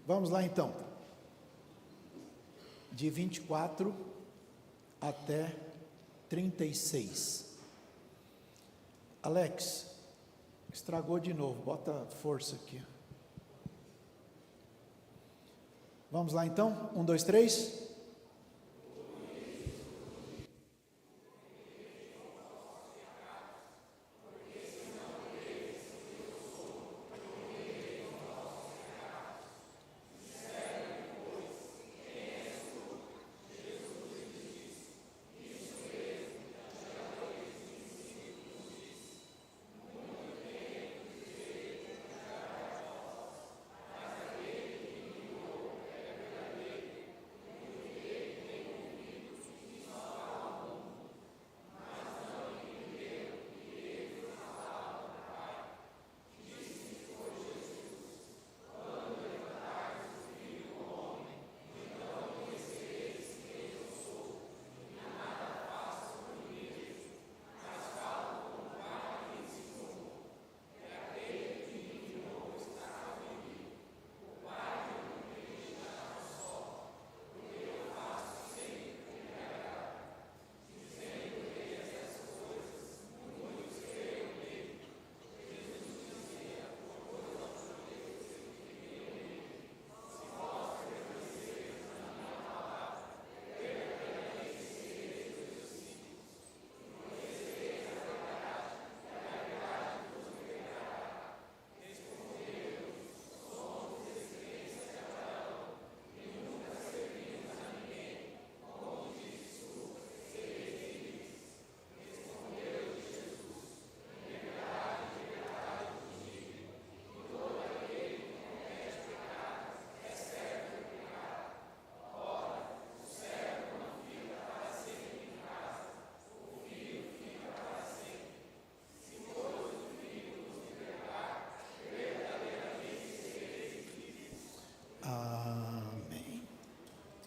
Vamos lá então, de 24 até 36. Alex, estragou de novo, bota força aqui. Vamos lá então, 1, 2, 3.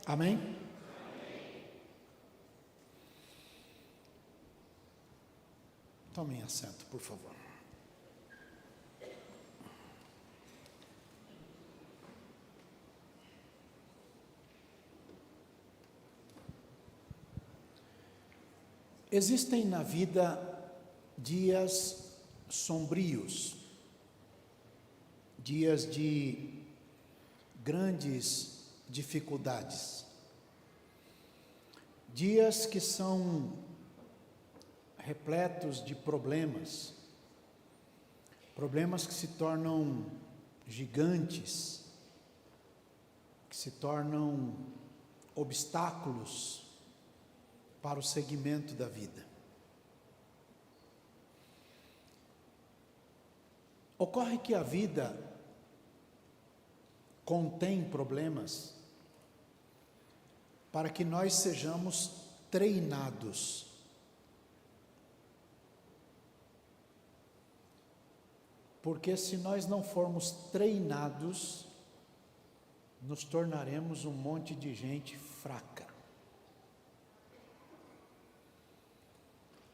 Amém? Tomem assento, por favor. Existem na vida dias sombrios, dias de grandes dificuldades, dias que são repletos de problemas que se tornam gigantes, que se tornam obstáculos para o seguimento da vida. Ocorre que a vida contém problemas para que nós sejamos treinados. Porque se nós não formos treinados, nos tornaremos um monte de gente fraca.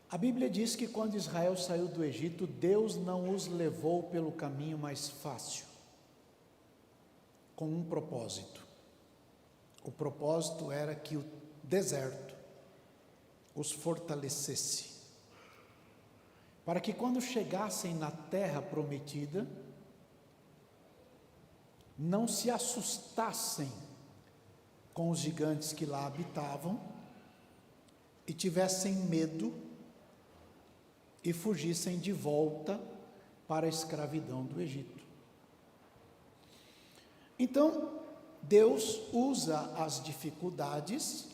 A Bíblia diz que quando Israel saiu do Egito, Deus não os levou pelo caminho mais fácil, com um propósito. O propósito era que o deserto os fortalecesse, para que quando chegassem na terra prometida, não se assustassem com os gigantes que lá habitavam e tivessem medo e fugissem de volta para a escravidão do Egito. Então, Deus usa as dificuldades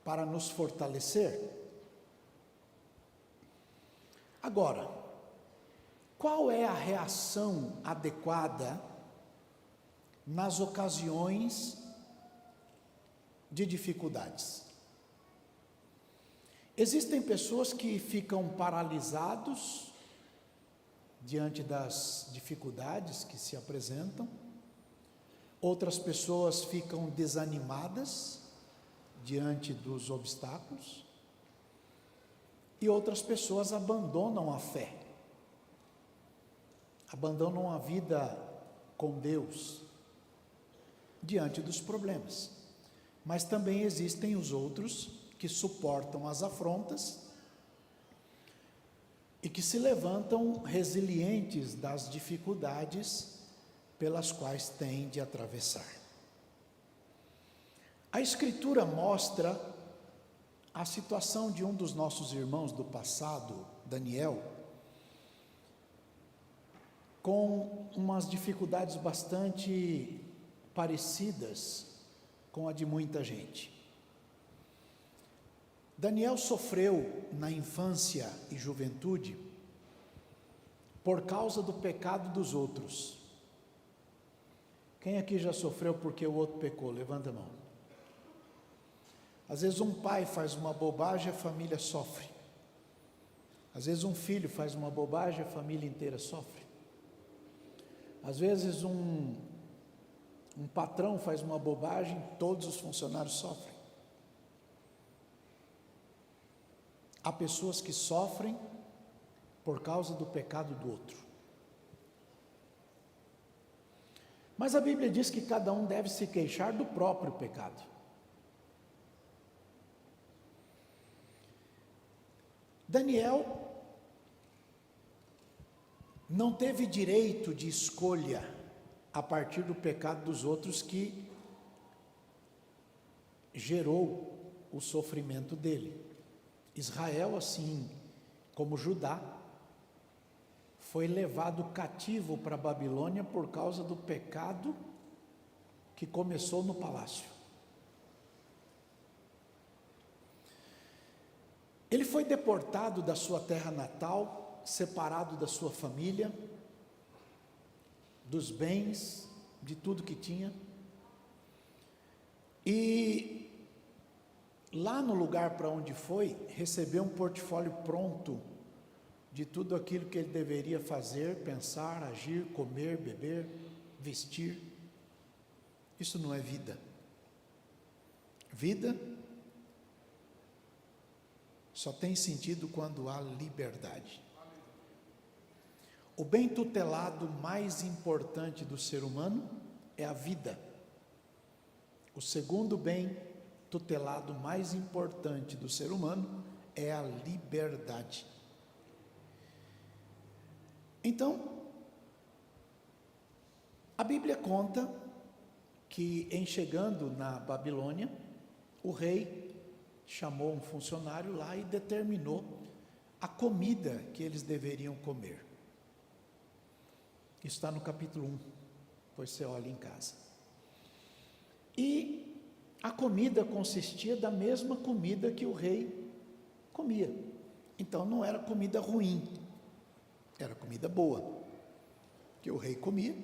para nos fortalecer. Agora, qual é a reação adequada nas ocasiões de dificuldades? Existem pessoas que ficam paralisados diante das dificuldades que se apresentam. Outras pessoas ficam desanimadas diante dos obstáculos. E outras pessoas abandonam a fé, abandonam a vida com Deus, diante dos problemas. Mas também existem os outros que suportam as afrontas e que se levantam resilientes das dificuldades pelas quais têm de atravessar. A Escritura mostra a situação de um dos nossos irmãos do passado, Daniel, com umas dificuldades bastante parecidas com a de muita gente. Daniel sofreu na infância e juventude por causa do pecado dos outros. Quem aqui já sofreu porque o outro pecou? Levanta a mão. Às vezes um pai faz uma bobagem, a família sofre. Às vezes um filho faz uma bobagem, a família inteira sofre. Às vezes um patrão faz uma bobagem, todos os funcionários sofrem. Há pessoas que sofrem por causa do pecado do outro. Mas a Bíblia diz que cada um deve se queixar do próprio pecado. Daniel não teve direito de escolha a partir do pecado dos outros que gerou o sofrimento dele. Israel, assim como Judá, foi levado cativo para a Babilônia por causa do pecado que começou no palácio. Ele foi deportado da sua terra natal, separado da sua família, dos bens, de tudo que tinha. E lá no lugar para onde foi, recebeu um portfólio pronto de tudo aquilo que ele deveria fazer, pensar, agir, comer, beber, vestir. Isso não é vida. Vida só tem sentido quando há liberdade. O bem tutelado mais importante do ser humano é a vida. O segundo bem tutelado mais importante do ser humano é a liberdade. Então, a Bíblia conta que, em chegando na Babilônia, o rei chamou um funcionário lá e determinou a comida que eles deveriam comer. Isso está no capítulo 1, depois você olha em casa. E a comida consistia da mesma comida que o rei comia. Então não era comida ruim, era comida boa. Que o rei comia,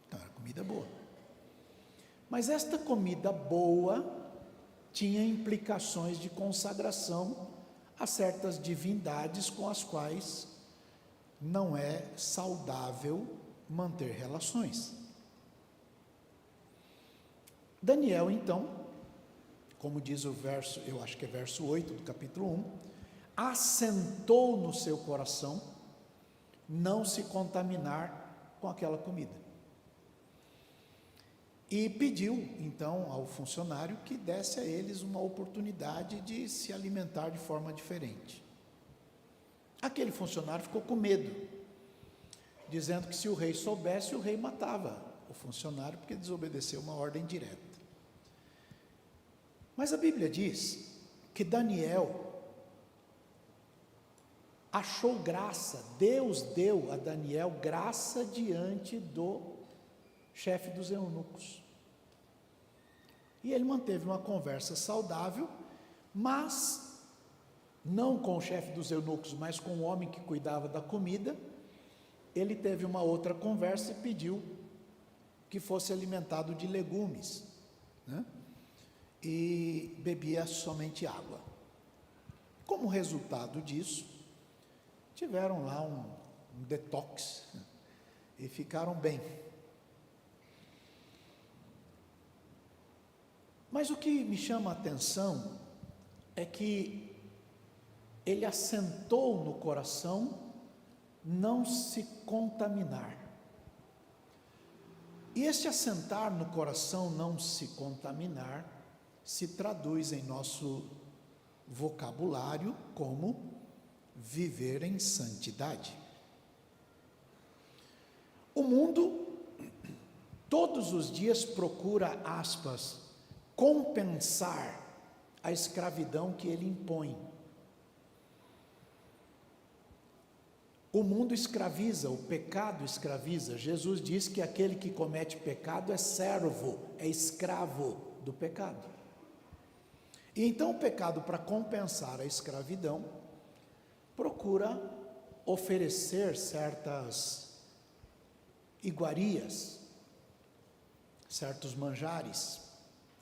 então era comida boa. Mas esta comida boa tinha implicações de consagração a certas divindades com as quais não é saudável manter relações. Daniel, então, como diz o verso, eu acho que é verso 8 do capítulo 1, assentou no seu coração não se contaminar com aquela comida. E pediu, então, ao funcionário que desse a eles uma oportunidade de se alimentar de forma diferente. Aquele funcionário ficou com medo, dizendo que se o rei soubesse, o rei matava o funcionário porque desobedeceu uma ordem direta. Mas a Bíblia diz que Daniel achou graça, Deus deu a Daniel graça diante do chefe dos eunucos. E ele manteve uma conversa saudável, mas não com o chefe dos eunucos, mas com o homem que cuidava da comida. Ele teve uma outra conversa e pediu que fosse alimentado de legumes, né? E bebia somente água. Como resultado disso, tiveram lá um detox, né? E ficaram bem. Mas o que me chama a atenção é que ele assentou no coração não se contaminar. E este assentar no coração, não se contaminar, se traduz em nosso vocabulário como viver em santidade. O mundo, todos os dias, procura, aspas, compensar a escravidão que ele impõe. O mundo escraviza, o pecado escraviza. Jesus diz que aquele que comete pecado é servo, é escravo do pecado. E então o pecado, para compensar a escravidão, procura oferecer certas iguarias, certos manjares,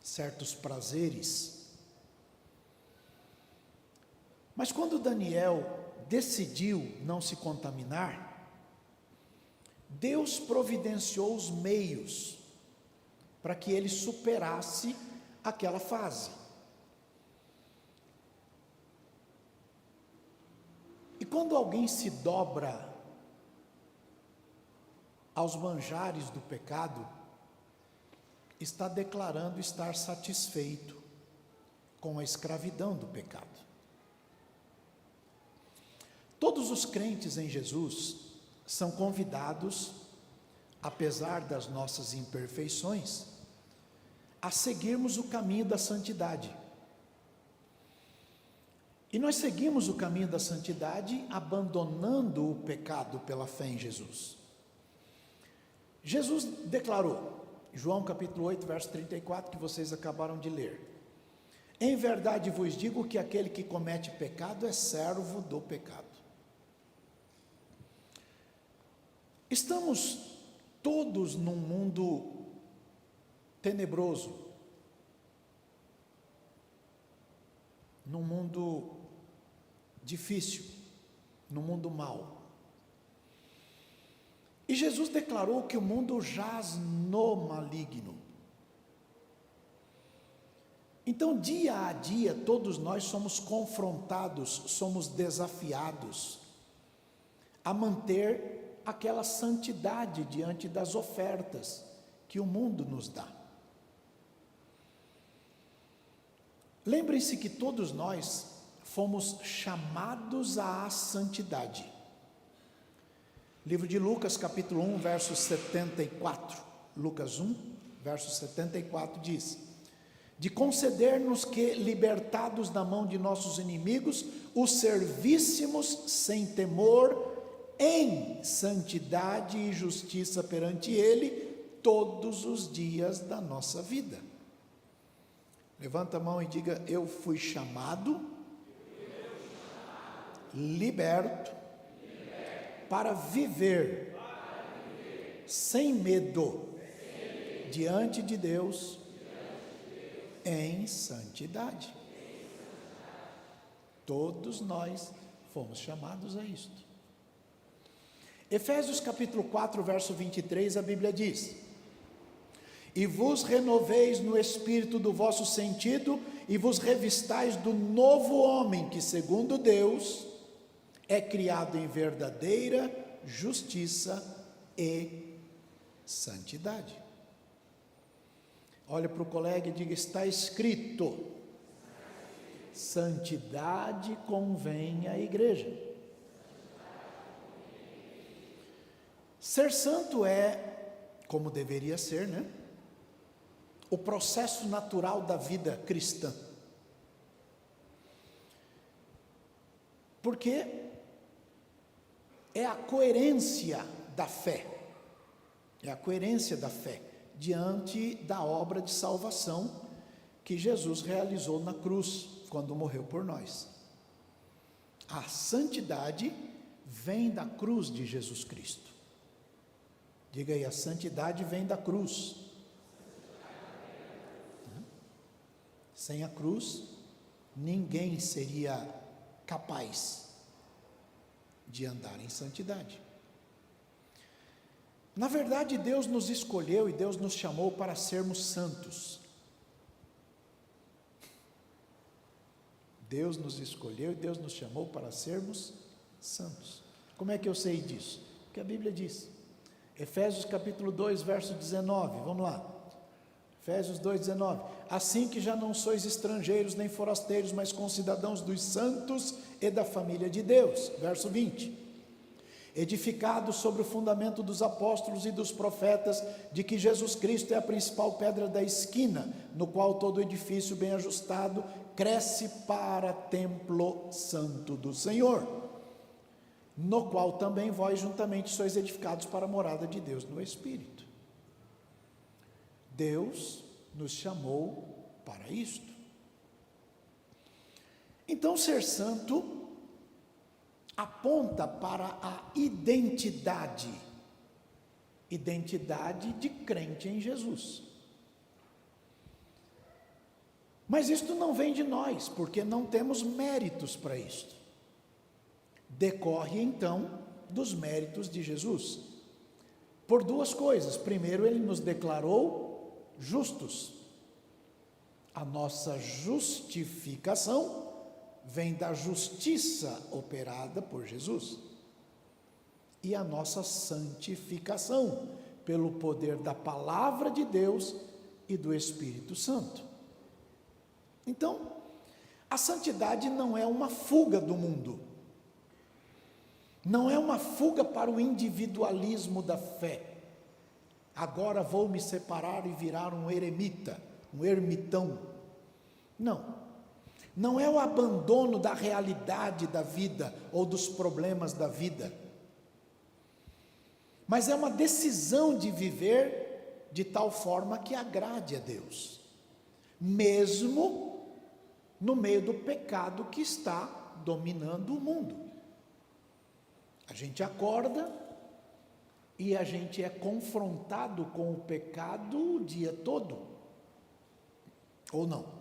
certos prazeres. Mas quando Daniel decidiu não se contaminar, Deus providenciou os meios para que ele superasse aquela fase. E quando alguém se dobra aos manjares do pecado, está declarando estar satisfeito com a escravidão do pecado. Todos os crentes em Jesus são convidados, apesar das nossas imperfeições, a seguirmos o caminho da santidade. E nós seguimos o caminho da santidade abandonando o pecado pela fé em Jesus. Jesus declarou, João capítulo 8, verso 34, que vocês acabaram de ler: em verdade vos digo que aquele que comete pecado é servo do pecado. Estamos todos num mundo tenebroso, num mundo difícil, num mundo mau. E Jesus declarou que o mundo jaz no maligno. Então, dia a dia, todos nós somos confrontados, somos desafiados a manter aquela santidade diante das ofertas que o mundo nos dá. Lembrem-se que todos nós fomos chamados à santidade. Livro de Lucas, capítulo 1, verso 74. Lucas 1, verso 74 diz: de conceder-nos que, libertados da mão de nossos inimigos, os servíssemos sem temor, em santidade e justiça perante Ele, todos os dias da nossa vida. Levanta a mão e diga: eu fui chamado, liberto, para viver sem medo diante de Deus em santidade. Todos nós fomos chamados a isto. Efésios capítulo 4, verso 23, a Bíblia diz: e vos renoveis no espírito do vosso sentido, e vos revistais do novo homem, que segundo Deus é criado em verdadeira justiça e santidade. Olha para o colega e diga: está escrito, santidade convém à igreja. Ser santo é, como deveria ser, né? O processo natural da vida cristã. Porque é a coerência da fé. É a coerência da fé diante da obra de salvação que Jesus realizou na cruz, quando morreu por nós. A santidade vem da cruz de Jesus Cristo. Diga aí: a santidade vem da cruz. Sem a cruz, ninguém seria capaz de andar em santidade. Na verdade, Deus nos escolheu e Deus nos chamou para sermos santos. Deus nos escolheu e Deus nos chamou para sermos santos. Como é que eu sei disso? Porque a Bíblia diz: Efésios capítulo 2, verso 19, vamos lá. Efésios 2, 19. Assim que já não sois estrangeiros nem forasteiros, mas concidadãos dos santos e da família de Deus. Verso 20. Edificados sobre o fundamento dos apóstolos e dos profetas, de que Jesus Cristo é a principal pedra da esquina, no qual todo edifício bem ajustado cresce para templo santo do Senhor, no qual também vós juntamente sois edificados para a morada de Deus no Espírito. Deus nos chamou para isto. Então, ser santo aponta para a identidade de crente em Jesus. Mas isto não vem de nós, porque não temos méritos para isto. Decorre então dos méritos de Jesus, por duas coisas. Primeiro, ele nos declarou justos. A nossa justificação vem da justiça operada por Jesus, e a nossa santificação pelo poder da palavra de Deus e do Espírito Santo. Então, a santidade não é uma fuga do mundo, não é uma fuga para o individualismo da fé. Agora vou me separar e virar um eremita, um ermitão. Não é o abandono da realidade da vida ou dos problemas da vida, mas é uma decisão de viver de tal forma que agrade a Deus, mesmo no meio do pecado que está dominando o mundo. A gente acorda e a gente é confrontado com o pecado o dia todo, ou não?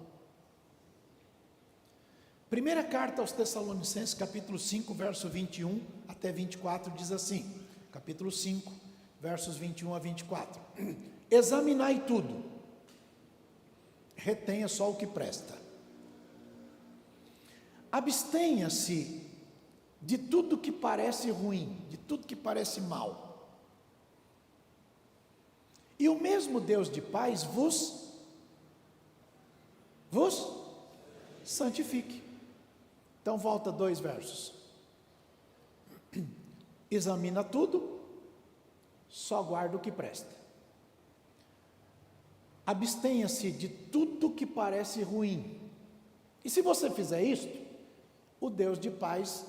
Primeira carta aos Tessalonicenses, capítulo 5, verso 21 até 24, diz assim, capítulo 5, versos 21 a 24, examinai tudo, retenha só o que presta, abstenha-se de tudo que parece ruim, de tudo que parece mal, e o mesmo Deus de paz vos santifique. Então volta 2 versos, examina tudo, só guarda o que presta, abstenha-se de tudo que parece ruim, e se você fizer isto, o Deus de paz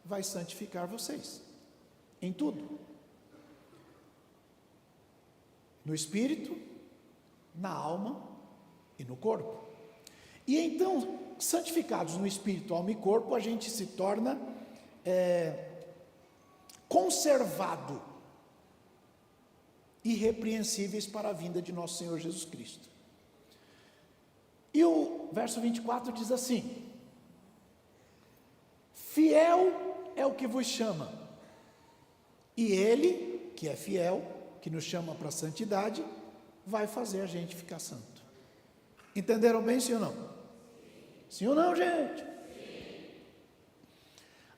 vai santificar vocês, em tudo, no espírito, na alma e no corpo. E então, santificados no espírito, alma e corpo, a gente se torna conservado, irrepreensíveis para a vinda de nosso Senhor Jesus Cristo. E o verso 24 diz assim, fiel é o que vos chama, e Ele, que é fiel, que nos chama para a santidade, vai fazer a gente ficar santo. Entenderam bem, sim ou não? Sim ou não, gente? Sim.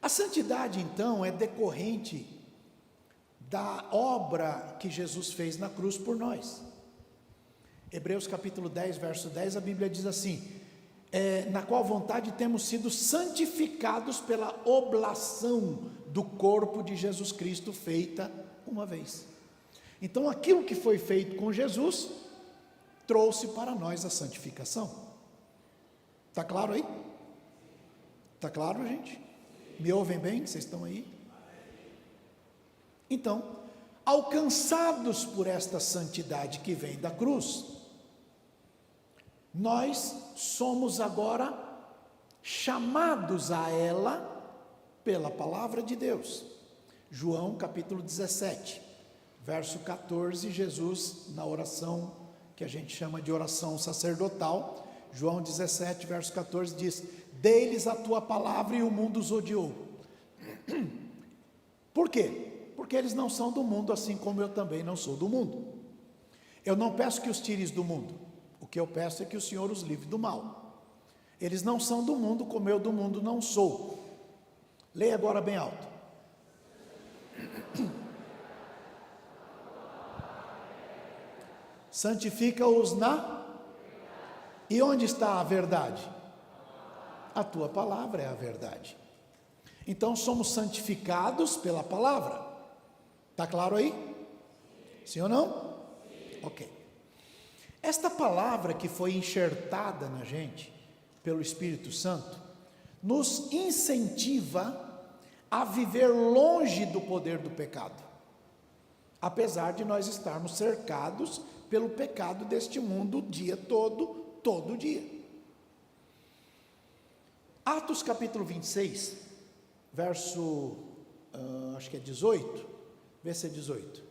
A santidade, então, é decorrente da obra que Jesus fez na cruz por nós. Hebreus capítulo 10, verso 10, a Bíblia diz assim, na qual vontade temos sido santificados pela oblação do corpo de Jesus Cristo, feita uma vez. Então, aquilo que foi feito com Jesus, trouxe para nós a santificação. Está claro aí? Está claro, gente? Me ouvem bem? Vocês estão aí? Então, alcançados por esta santidade que vem da cruz, nós somos agora chamados a ela pela palavra de Deus. João capítulo 17, verso 14, Jesus, na oração que a gente chama de oração sacerdotal, João 17, verso 14 diz, dei-lhes a tua palavra e o mundo os odiou. Por quê? Porque eles não são do mundo, assim como eu também não sou do mundo. Eu não peço que os tires do mundo, o que eu peço é que o Senhor os livre do mal. Eles não são do mundo, como eu do mundo não sou. Leia agora bem alto. Santifica-os na... E onde está a verdade? A tua palavra é a verdade. Então somos santificados pela palavra. Está claro aí? Sim ou não? Ok. Esta palavra que foi enxertada na gente pelo Espírito Santo nos incentiva a viver longe do poder do pecado, apesar de nós estarmos cercados pelo pecado deste mundo o dia todo dia. Atos capítulo 26, verso, acho que é 18, vê se é 18.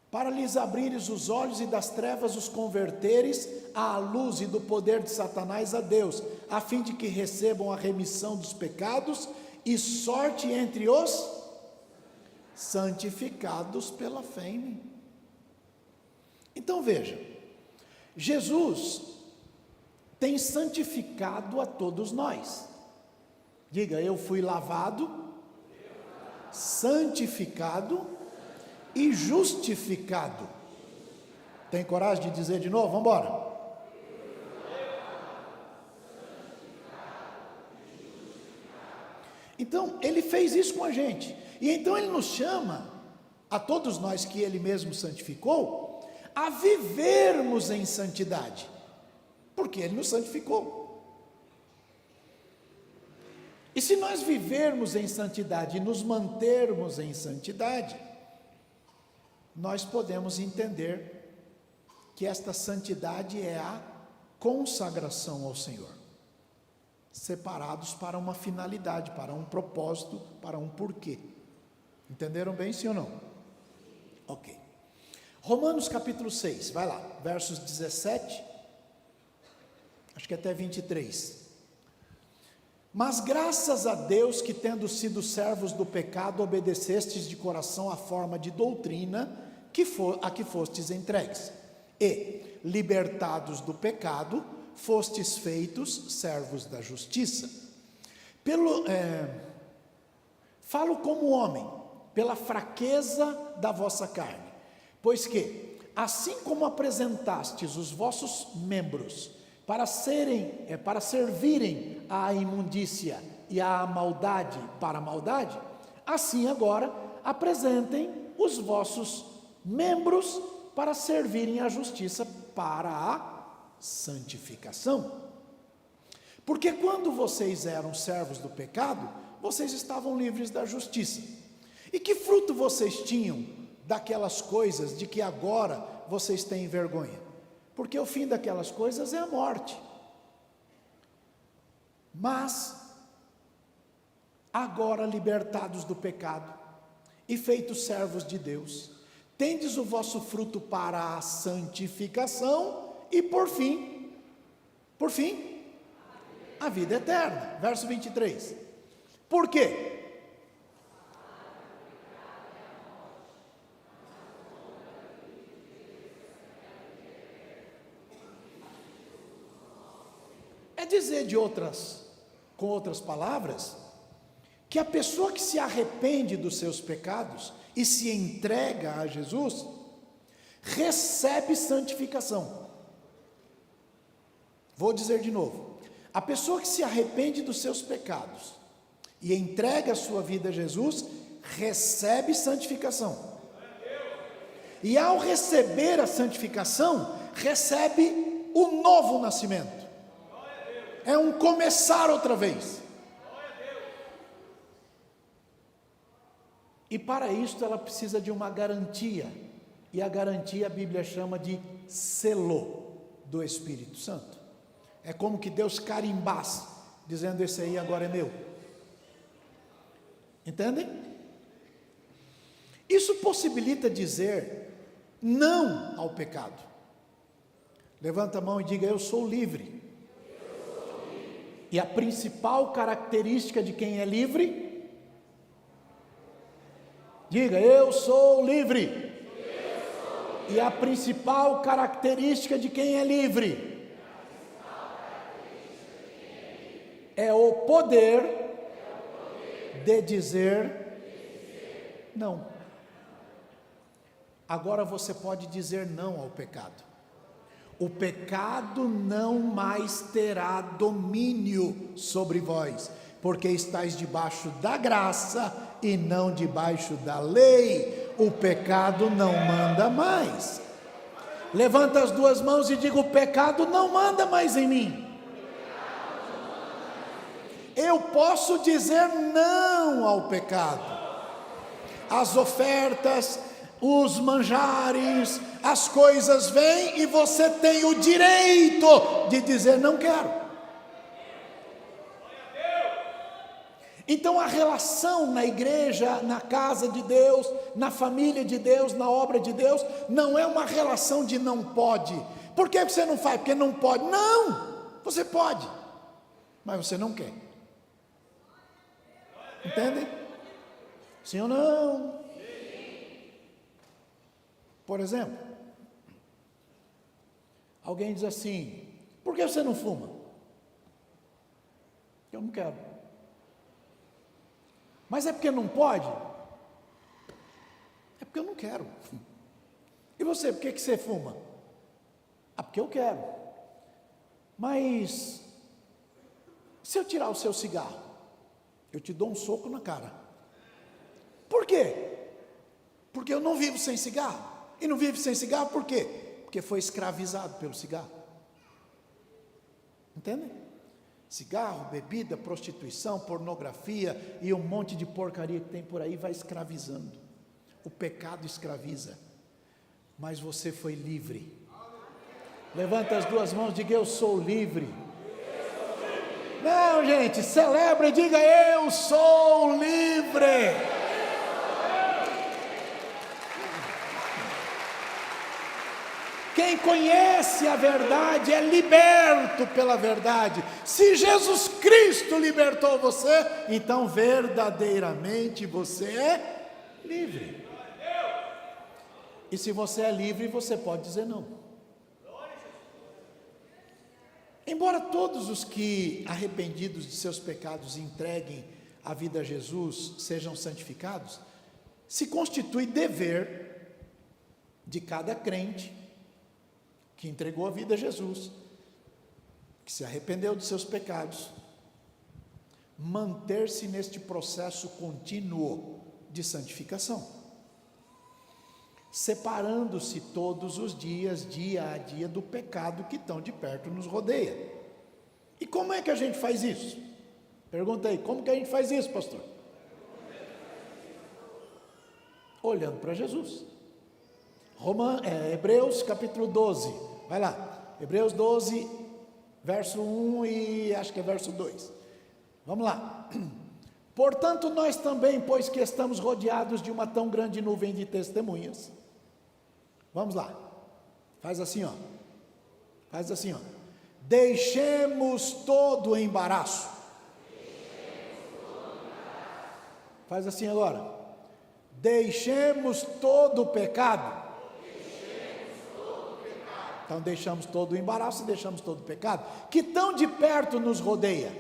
Para lhes abrires os olhos e das trevas os converteres à luz e do poder de Satanás a Deus, a fim de que recebam a remissão dos pecados e sorte entre os santificados pela fé em mim. Então veja, Jesus tem santificado a todos nós. Diga, eu fui lavado, santificado e justificado. Tem coragem de dizer de novo? Vamos embora. Então, ele fez isso com a gente. E então ele nos chama, a todos nós que ele mesmo santificou, a vivermos em santidade. Porque ele nos santificou. E se nós vivermos em santidade e nos mantermos em santidade, nós podemos entender que esta santidade é a consagração ao Senhor. Separados para uma finalidade, para um propósito, para um porquê. Entenderam bem, sim ou não? Ok. Romanos capítulo 6, vai lá, versos 17, acho que até 23. Mas graças a Deus que, tendo sido servos do pecado, obedecestes de coração à forma de doutrina a que fostes entregues, e, libertados do pecado, fostes feitos servos da justiça. Falo como homem, pela fraqueza da vossa carne, pois que, assim como apresentastes os vossos membros para servirem à imundícia e à maldade para a maldade, assim agora apresentem os vossos membros para servirem à justiça para a santificação. Porque quando vocês eram servos do pecado, vocês estavam livres da justiça. E que fruto vocês tinham daquelas coisas de que agora vocês têm vergonha? Porque o fim daquelas coisas é a morte. Mas agora libertados do pecado e feitos servos de Deus, tendes o vosso fruto para a santificação e por fim, a vida eterna. Verso 23. Por quê? É dizer com outras palavras, que a pessoa que se arrepende dos seus pecados e se entrega a Jesus, recebe santificação. Vou dizer de novo, a pessoa que se arrepende dos seus pecados e entrega a sua vida a Jesus, recebe santificação. E ao receber a santificação, recebe o novo nascimento. É um começar outra vez. E para isso ela precisa de uma garantia. E a garantia a Bíblia chama de selo do Espírito Santo. É como que Deus carimbasse, dizendo: esse aí agora é meu. Entendem? Isso possibilita dizer não ao pecado. Levanta a mão e diga: eu sou livre. E a principal característica de quem é livre? Diga: eu sou livre. E a principal característica de quem é livre é o poder de dizer não. Agora você pode dizer não ao pecado. o pecado não mais terá domínio sobre vós, porque estáis debaixo da graça e não debaixo da lei. O pecado não manda mais. Levanta as duas mãos e diga: o pecado não manda mais em mim. Eu posso dizer não ao pecado. As ofertas, os manjares, as coisas vêm e você tem o direito de dizer não quero. Então a relação na igreja, na casa de Deus, na família de Deus, na obra de Deus, não é uma relação de não pode. Por que você não faz? Porque não pode. Não, você pode, mas você não quer. Entendem? Sim ou não? Por exemplo, alguém diz assim: por que você não fuma? Eu não quero. Mas é porque não pode? É porque eu não quero. E você, por que você fuma? Ah, porque eu quero. Mas se eu tirar o seu cigarro, eu te dou um soco na cara. Por quê? Porque eu não vivo sem cigarro. E não vive sem cigarro por quê? Porque foi escravizado pelo cigarro. Entendem? Cigarro, bebida, prostituição, pornografia e um monte de porcaria que tem por aí vai escravizando. O pecado escraviza. Mas você foi livre. Levanta as duas mãos e diga: eu sou livre. Não, gente, celebra e diga: eu sou livre. Quem conhece a verdade é liberto pela verdade. Se Jesus Cristo libertou você, então verdadeiramente você é livre. E se você é livre, você pode dizer não. Embora todos os que arrependidos de seus pecados entreguem a vida a Jesus sejam santificados, se constitui dever de cada crente que entregou a vida a Jesus, que se arrependeu de seus pecados, manter-se neste processo contínuo de santificação, separando-se todos os dias, dia a dia, do pecado que tão de perto nos rodeia. E como é que a gente faz isso? Pergunta aí, como que a gente faz isso, pastor? Olhando para Jesus. Hebreus capítulo 12, vai lá, Hebreus 12, verso 1 e acho que é verso 2, vamos lá. Portanto, nós também, pois que estamos rodeados de uma tão grande nuvem de testemunhas, vamos lá, faz assim ó, deixemos todo o embaraço, faz assim agora, deixemos todo o pecado. Então deixamos todo o embaraço e deixamos todo o pecado, que tão de perto nos rodeia,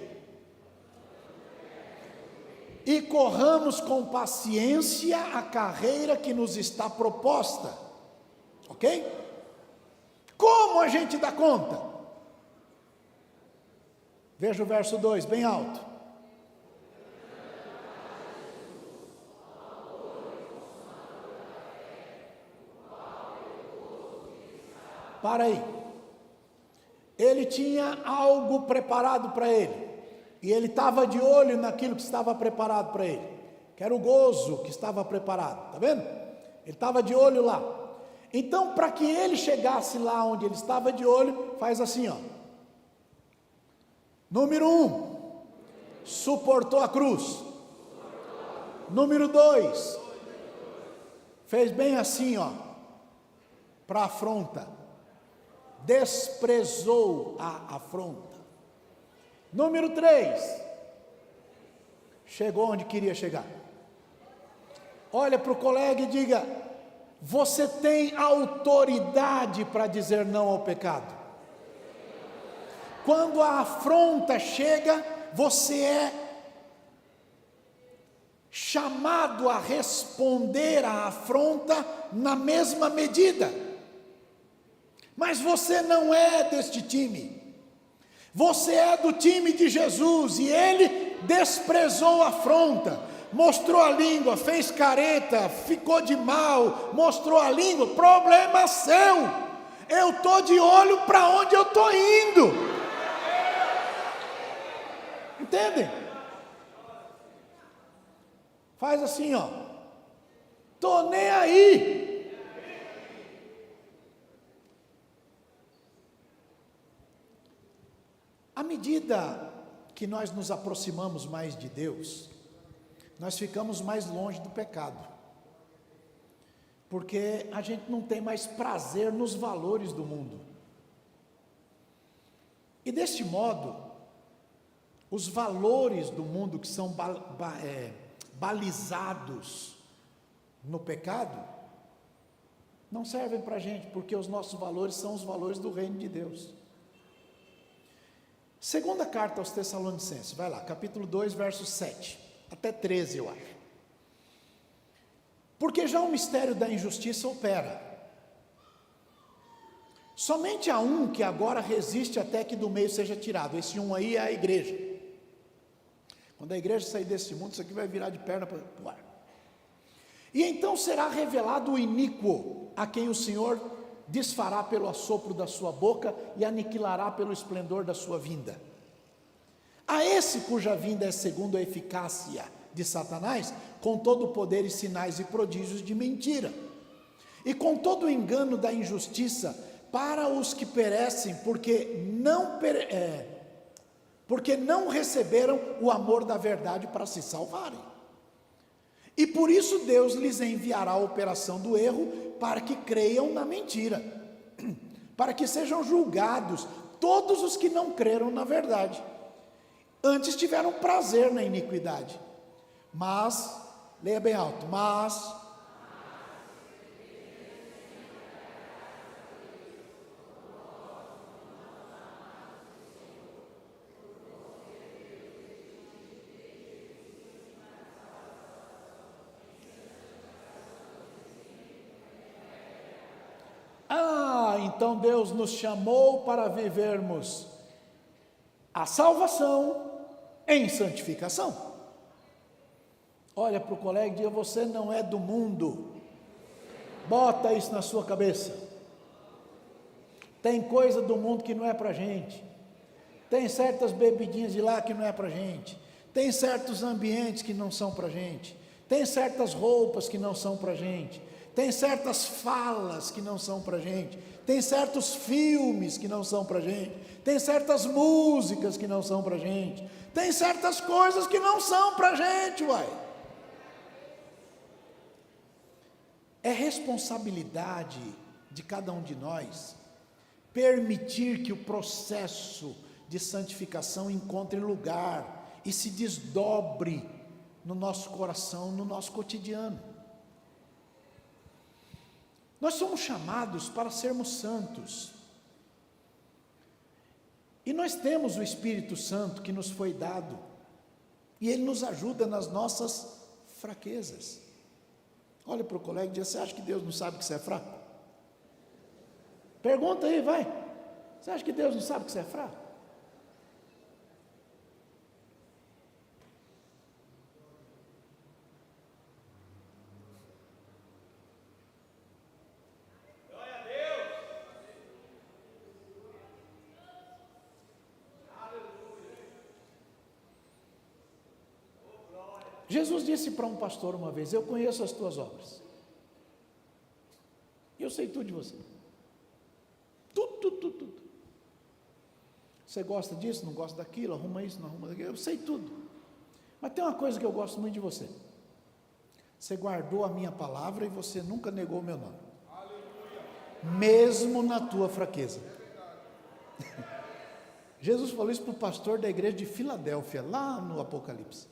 e corramos com paciência a carreira que nos está proposta, ok? Como a gente dá conta? Veja o verso 2, bem alto. Para aí, ele tinha algo preparado para ele, e ele estava de olho naquilo que estava preparado para ele, que era o gozo que estava preparado, está vendo? Ele estava de olho lá. Então, para que ele chegasse lá onde ele estava de olho, faz assim ó, número 1, suportou a cruz. Número 2, fez bem assim ó, para a afronta, desprezou a afronta. Número 3, chegou onde queria chegar. Olha para o colega e diga: você tem autoridade para dizer não ao pecado. Quando a afronta chega, você é chamado a responder à afronta na mesma medida. Mas você não é deste time. Você é do time de Jesus, e ele desprezou a afronta, mostrou a língua, fez careta, ficou de mal, mostrou a língua. Problema seu. Eu estou de olho para onde eu estou indo. Entendem? Faz assim, ó. Tô nem aí. À medida que nós nos aproximamos mais de Deus, nós ficamos mais longe do pecado, porque a gente não tem mais prazer nos valores do mundo. E deste modo, os valores do mundo que são balizados no pecado, não servem para a gente, porque os nossos valores são os valores do reino de Deus. Segunda carta aos Tessalonicenses, vai lá, capítulo 2, verso 7, até 13 eu acho. Porque já o mistério da injustiça opera. Somente há um que agora resiste até que do meio seja tirado. Esse um aí é a igreja. Quando a igreja sair desse mundo, isso aqui vai virar de perna para o ar. E então será revelado o iníquo, a quem o Senhor desfará pelo assopro da sua boca e aniquilará pelo esplendor da sua vinda. A esse cuja vinda é segundo a eficácia de Satanás, com todo o poder e sinais e prodígios de mentira, e com todo o engano da injustiça para os que perecem, porque não receberam o amor da verdade para se salvarem. E por isso Deus lhes enviará a operação do erro, para que creiam na mentira, para que sejam julgados todos os que não creram na verdade. Antes tiveram prazer na iniquidade, mas, leia bem alto, mas então Deus nos chamou para vivermos a salvação em santificação. Olha para o colega e diga: você não é do mundo. Bota isso na sua cabeça. Tem coisa do mundo que não é para a gente. Tem certas bebidinhas de lá que não é para a gente. Tem certos ambientes que não são para a gente. Tem certas roupas que não são para a gente. Tem certas falas que não são para a gente, tem certos filmes que não são para a gente, tem certas músicas que não são para a gente, tem certas coisas que não são para a gente, uai. É responsabilidade de cada um de nós permitir que o processo de santificação encontre lugar e se desdobre no nosso coração, no nosso cotidiano. Nós somos chamados para sermos santos, e nós temos o Espírito Santo que nos foi dado, e ele nos ajuda nas nossas fraquezas. Olha para o colega e diz: você acha que Deus não sabe que você é fraco? Pergunta aí, vai. Você acha que Deus não sabe que você é fraco? Jesus disse para um pastor uma vez: eu conheço as tuas obras, eu sei tudo de você, tudo. Você gosta disso, não gosta daquilo, arruma isso, não arruma daquilo, eu sei tudo. Mas tem uma coisa que eu gosto muito de você: você guardou a minha palavra e você nunca negou o meu nome. Aleluia. Mesmo na tua fraqueza. Jesus falou isso para o pastor da igreja de Filadélfia, lá no Apocalipse.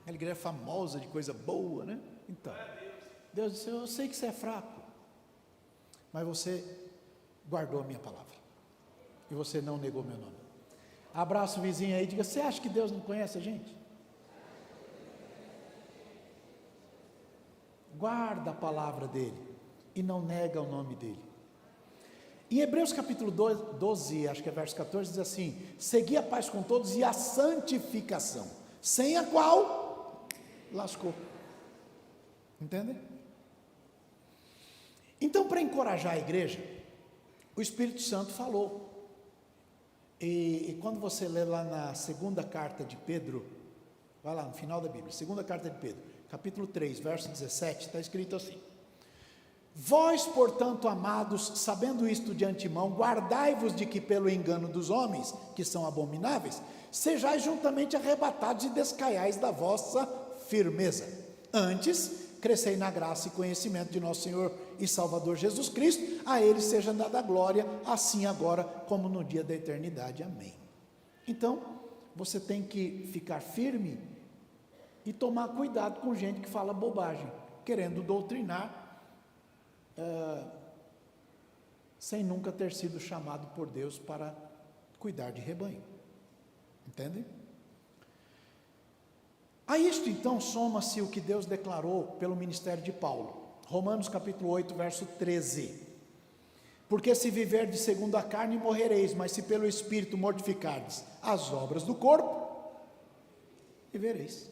Aquela igreja famosa de coisa boa, né? Então, Deus disse: eu sei que você é fraco, mas você guardou a minha palavra, e você não negou meu nome. Abraça o vizinho aí e diga: você acha que Deus não conhece a gente? Guarda a palavra dele, e não nega o nome dele. Em Hebreus capítulo 12, acho que é verso 14, diz assim: segui a paz com todos e a santificação, sem a qual lascou. Entendem? Então, para encorajar a igreja, o Espírito Santo falou. E quando você lê lá na segunda carta de Pedro, vai lá no final da Bíblia, segunda carta de Pedro, capítulo 3, verso 17, está escrito assim: vós, portanto, amados, sabendo isto de antemão, guardai-vos de que pelo engano dos homens, que são abomináveis, sejais juntamente arrebatados e descaiais da vossa firmeza. Antes, crescei na graça e conhecimento de nosso Senhor e Salvador Jesus Cristo, a Ele seja dada a glória, assim agora como no dia da eternidade. Amém. Então, você tem que ficar firme e tomar cuidado com gente que fala bobagem, querendo doutrinar, sem nunca ter sido chamado por Deus para cuidar de rebanho. Entendem? A isto então soma-se o que Deus declarou pelo ministério de Paulo, Romanos capítulo 8, verso 13: porque se viverdes segundo a carne morrereis, mas se pelo Espírito mortificardes as obras do corpo, vivereis.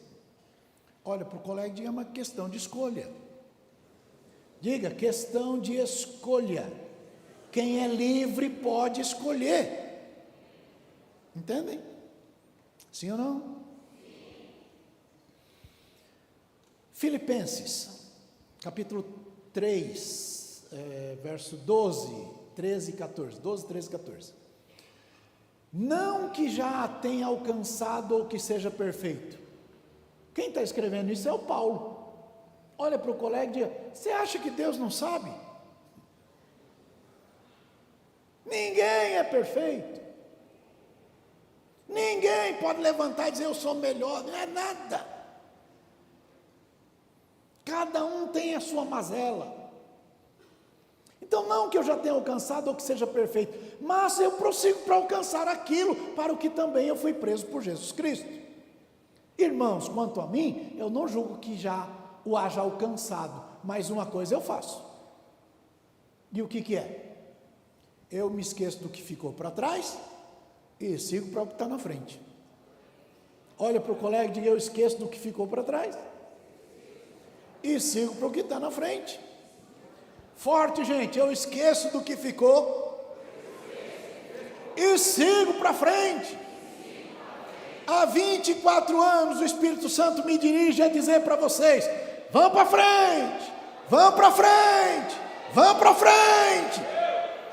Olha para o colega e diga: uma questão de escolha. Diga: questão de escolha. Quem é livre pode escolher. Entendem? Sim ou não? Filipenses, capítulo 3, verso 12, 13 e 14. 12, 13 e 14. Não que já tenha alcançado ou que seja perfeito. Quem está escrevendo isso é o Paulo. Olha para o colega e diga: você acha que Deus não sabe? Ninguém é perfeito. Ninguém pode levantar e dizer: eu sou melhor. Não é nada. Cada um tem a sua mazela. Então, não que eu já tenha alcançado ou que seja perfeito, mas eu prossigo para alcançar aquilo para o que também eu fui preso por Jesus Cristo. Irmãos, quanto a mim, eu não julgo que já o haja alcançado, mas uma coisa eu faço. E o que é? Eu me esqueço do que ficou para trás e sigo para o que está na frente. Olha para o colega e diga: eu esqueço do que ficou para trás e sigo para o que está na frente. Forte, gente: eu esqueço do que ficou e sigo para frente. Há 24 anos o Espírito Santo me dirige a dizer para vocês: vão para frente, vão para frente, vão para frente.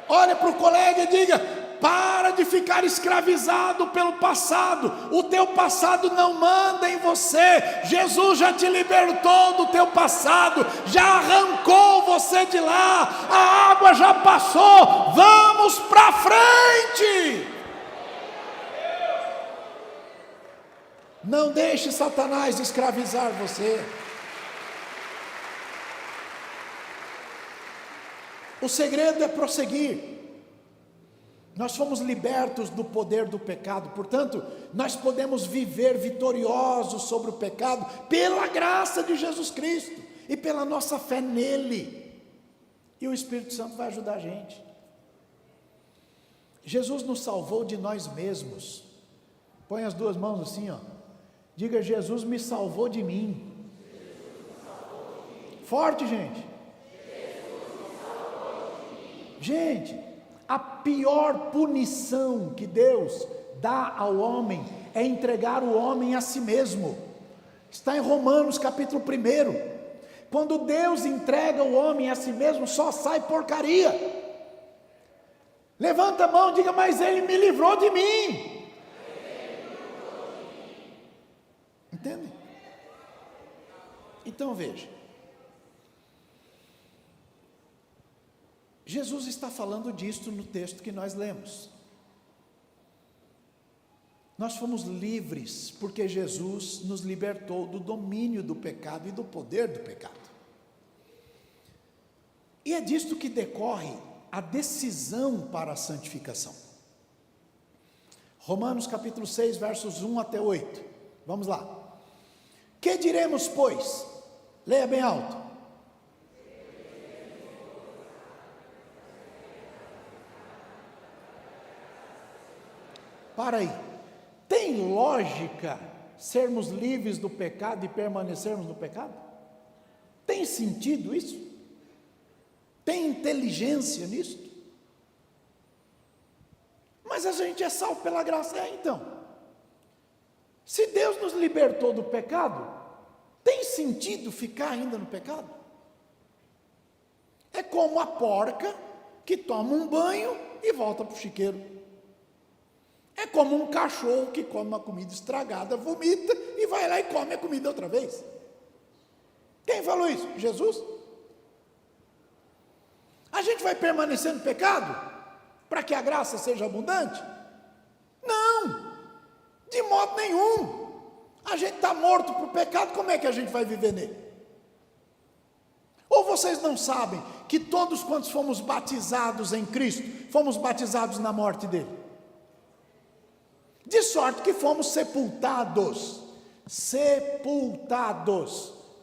Olha para o colega e diga: para de ficar escravizado pelo passado. O teu passado não manda em você. Jesus já te libertou do teu passado, já arrancou você de lá, a água já passou. Vamos para frente. Não deixe Satanás escravizar você. O segredo é prosseguir. Nós fomos libertos do poder do pecado, portanto, nós podemos viver vitoriosos sobre o pecado pela graça de Jesus Cristo e pela nossa fé nele. E o Espírito Santo vai ajudar a gente. Jesus nos salvou de nós mesmos. Põe as duas mãos assim, ó. Diga: Jesus me salvou de mim. Forte, gente. Gente, a pior punição que Deus dá ao homem é entregar o homem a si mesmo. Está em Romanos capítulo 1. Quando Deus entrega o homem a si mesmo, só sai porcaria. Levanta a mão e diga: mas Ele me livrou de mim. Entende? Então veja, Jesus está falando disto no texto que nós lemos. Nós fomos livres porque Jesus nos libertou do domínio do pecado e do poder do pecado. E é disto que decorre a decisão para a santificação. Romanos capítulo 6, versos 1 até 8. Vamos lá. Que diremos, pois? Leia bem alto. Para aí. Tem lógica sermos livres do pecado e permanecermos no pecado? Tem sentido isso? Tem inteligência nisso? Mas a gente é salvo pela graça, então. Se Deus nos libertou do pecado, tem sentido ficar ainda no pecado? É como a porca que toma um banho e volta para o chiqueiro. É como um cachorro que come uma comida estragada, vomita e vai lá e come a comida outra vez. Quem falou isso? Jesus? A gente vai permanecer no pecado para que a graça seja abundante? Não, de modo nenhum. A gente está morto para o pecado, como é que a gente vai viver nele? Ou vocês não sabem que todos quantos fomos batizados em Cristo, fomos batizados na morte dele? De sorte que fomos sepultados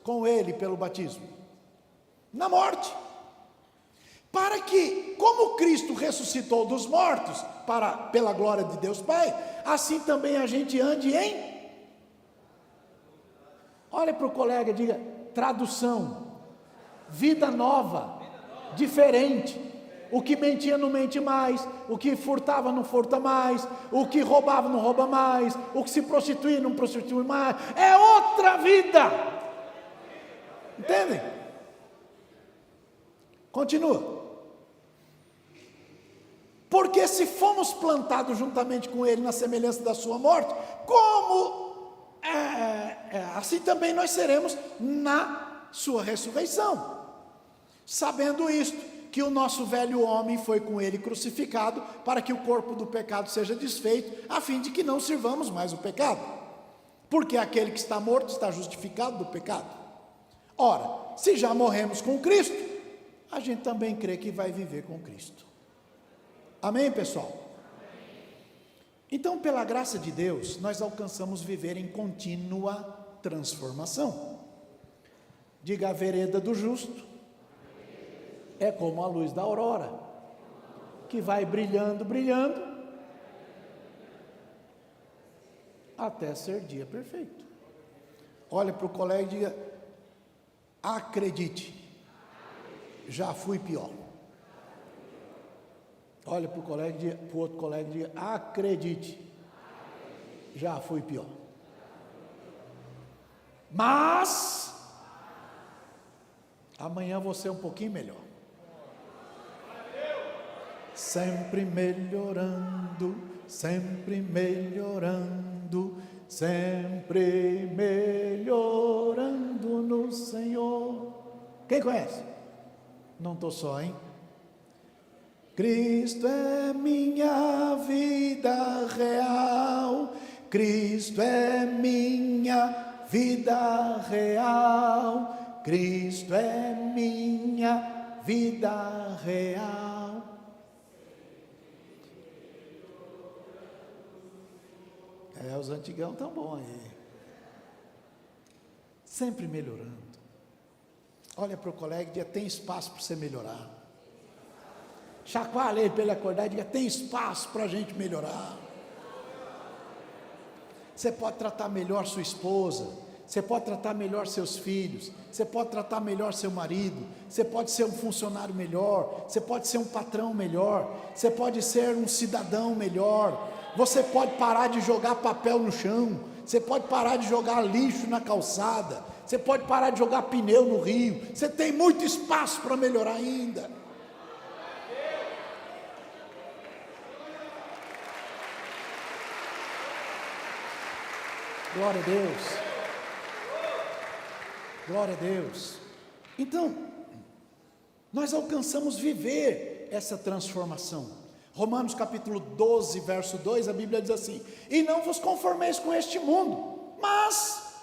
com ele pelo batismo, na morte. Para que, como Cristo ressuscitou dos mortos, pela glória de Deus Pai, assim também a gente ande em... Olha para o colega e diga, tradução, vida nova, diferente. O que mentia não mente mais, o que furtava não furta mais, o que roubava não rouba mais, o que se prostituía não prostitui mais, é outra vida. Entendem? Continua. Porque se fomos plantados juntamente com ele na semelhança da sua morte, assim também nós seremos na sua ressurreição. Sabendo isto, que o nosso velho homem foi com ele crucificado, para que o corpo do pecado seja desfeito, a fim de que não sirvamos mais o pecado. Porque aquele que está morto está justificado do pecado. Ora, se já morremos com Cristo, a gente também crê que vai viver com Cristo. Amém, pessoal? Então, pela graça de Deus, nós alcançamos viver em contínua transformação. Diga, a vereda do justo é como a luz da aurora, que vai brilhando, brilhando, até ser dia perfeito. Olha para o colega e diga, acredite, já fui pior. Olha para o colega, para o outro colega e diga, acredite, já fui pior. Mas amanhã vou ser um pouquinho melhor. Sempre melhorando, sempre melhorando, sempre melhorando no Senhor. Quem conhece? Não estou só, hein? Cristo é minha vida real, Cristo é minha vida real, Cristo é minha vida real. Os antigão estão bons aí. Sempre melhorando. Olha para o colega e diga, tem espaço para você melhorar. Chacoalha ele para ele acordar e diga, tem espaço para a gente melhorar. Você pode tratar melhor sua esposa, você pode tratar melhor seus filhos, você pode tratar melhor seu marido, você pode ser um funcionário melhor, você pode ser um patrão melhor, você pode ser um cidadão melhor, você pode parar de jogar papel no chão, você pode parar de jogar lixo na calçada, você pode parar de jogar pneu no rio, você tem muito espaço para melhorar ainda. Glória a Deus, glória a Deus. Então, nós alcançamos viver essa transformação. Romanos capítulo 12, verso 2, a Bíblia diz assim, e não vos conformeis com este mundo, mas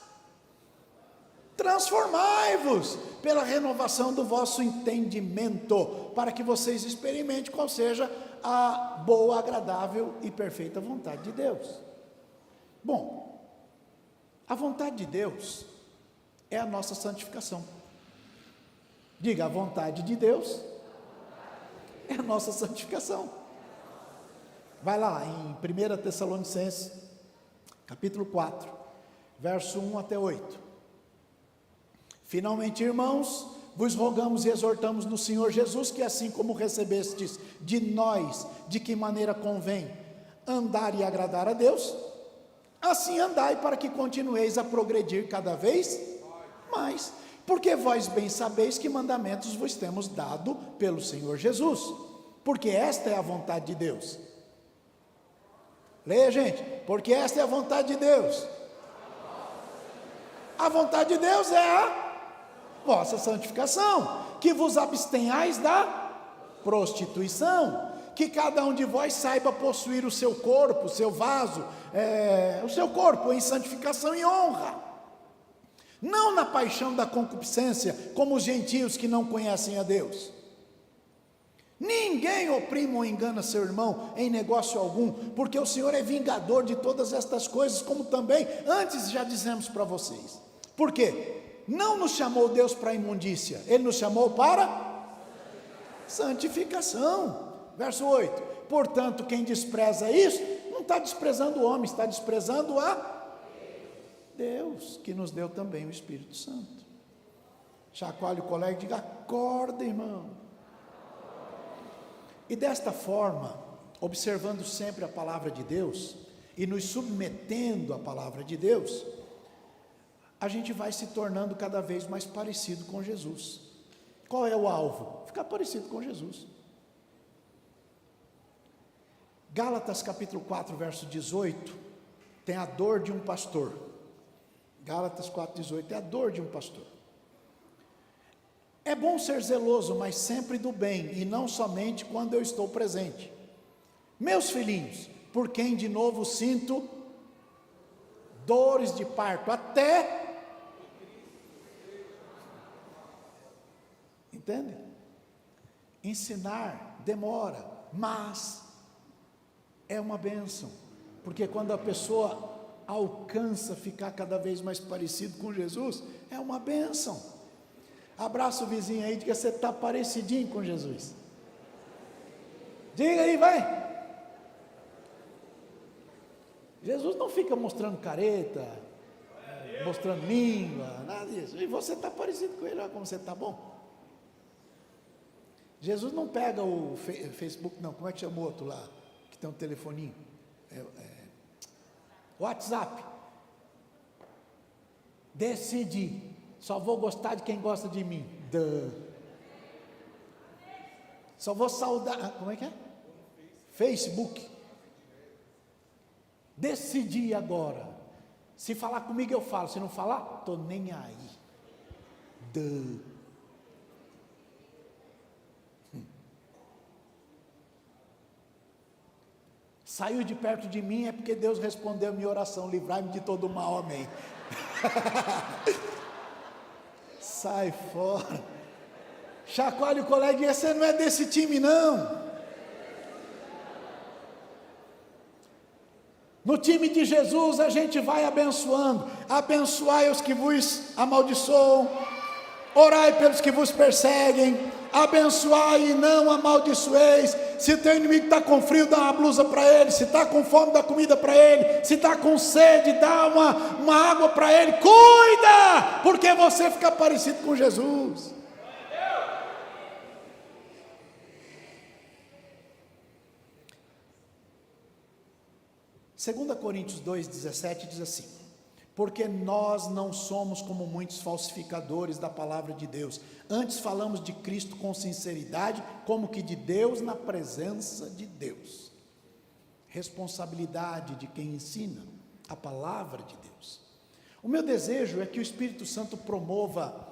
transformai-vos pela renovação do vosso entendimento, para que vocês experimentem qual seja a boa, agradável e perfeita vontade de Deus. Bom, a vontade de Deus é a nossa santificação. Diga, a vontade de Deus é a nossa santificação. Vai lá em 1 Tessalonicenses, capítulo 4, verso 1 até 8. Finalmente, irmãos, vos rogamos e exortamos no Senhor Jesus, que assim como recebestes de nós, de que maneira convém andar e agradar a Deus, assim andai para que continueis a progredir cada vez mais, porque vós bem sabeis que mandamentos vos temos dado pelo Senhor Jesus, porque esta é a vontade de Deus. Leia, gente, porque esta é a vontade de Deus. A vontade de Deus é a vossa santificação, que vos abstenhais da prostituição, que cada um de vós saiba possuir o seu corpo, o seu vaso, o seu corpo em santificação e honra, não na paixão da concupiscência, como os gentios que não conhecem a Deus. Ninguém oprime ou engana seu irmão em negócio algum, porque o Senhor é vingador de todas estas coisas, como também antes já dizemos para vocês. Por quê? Não nos chamou Deus para imundícia, Ele nos chamou para santificação. Verso 8, portanto, quem despreza isso, não está desprezando o homem, está desprezando a Deus, que nos deu também o Espírito Santo. Chacoalhe o colega e diga: acorda, irmão. E desta forma, observando sempre a palavra de Deus, e nos submetendo à palavra de Deus, a gente vai se tornando cada vez mais parecido com Jesus. Qual é o alvo? Ficar parecido com Jesus. Gálatas capítulo 4, verso 18, tem a dor de um pastor. Gálatas 4, 18, é a dor de um pastor. É bom ser zeloso, mas sempre do bem, e não somente quando eu estou presente. Meus filhinhos, por quem de novo sinto dores de parto, até... Entende? Ensinar demora, mas é uma bênção, porque quando a pessoa alcança ficar cada vez mais parecido com Jesus, é uma bênção. Abraça o vizinho aí e diga: você está parecidinho com Jesus. Diga aí, vai. Jesus não fica mostrando careta, mostrando língua, nada disso. E você está parecido com ele, olha como você está bom. Jesus não pega o Facebook, não, como é que chama o outro lá, que tem um telefoninho? WhatsApp. Decidi, só vou gostar de quem gosta de mim. Só vou saudar, como é que é? Facebook. Decidi agora. Se falar comigo eu falo, se não falar, estou nem aí. Saiu de perto de mim é porque Deus respondeu a minha oração: livrai-me de todo mal, amém. Sai fora. Chacoalhe o coleguinha: você não é desse time não. No time de Jesus a gente vai abençoando. Abençoai os que vos amaldiçoam, orai pelos que vos perseguem, abençoai e não amaldiçoeis. Se teu inimigo está com frio, dá uma blusa para ele. Se está com fome, dá comida para ele. Se está com sede, dá uma água para ele. Cuida, porque você fica parecido com Jesus. Segunda Coríntios 2,17 diz assim: porque nós não somos como muitos falsificadores da palavra de Deus, antes falamos de Cristo com sinceridade, como que de Deus na presença de Deus. Responsabilidade de quem ensina a palavra de Deus. O meu desejo é que o Espírito Santo promova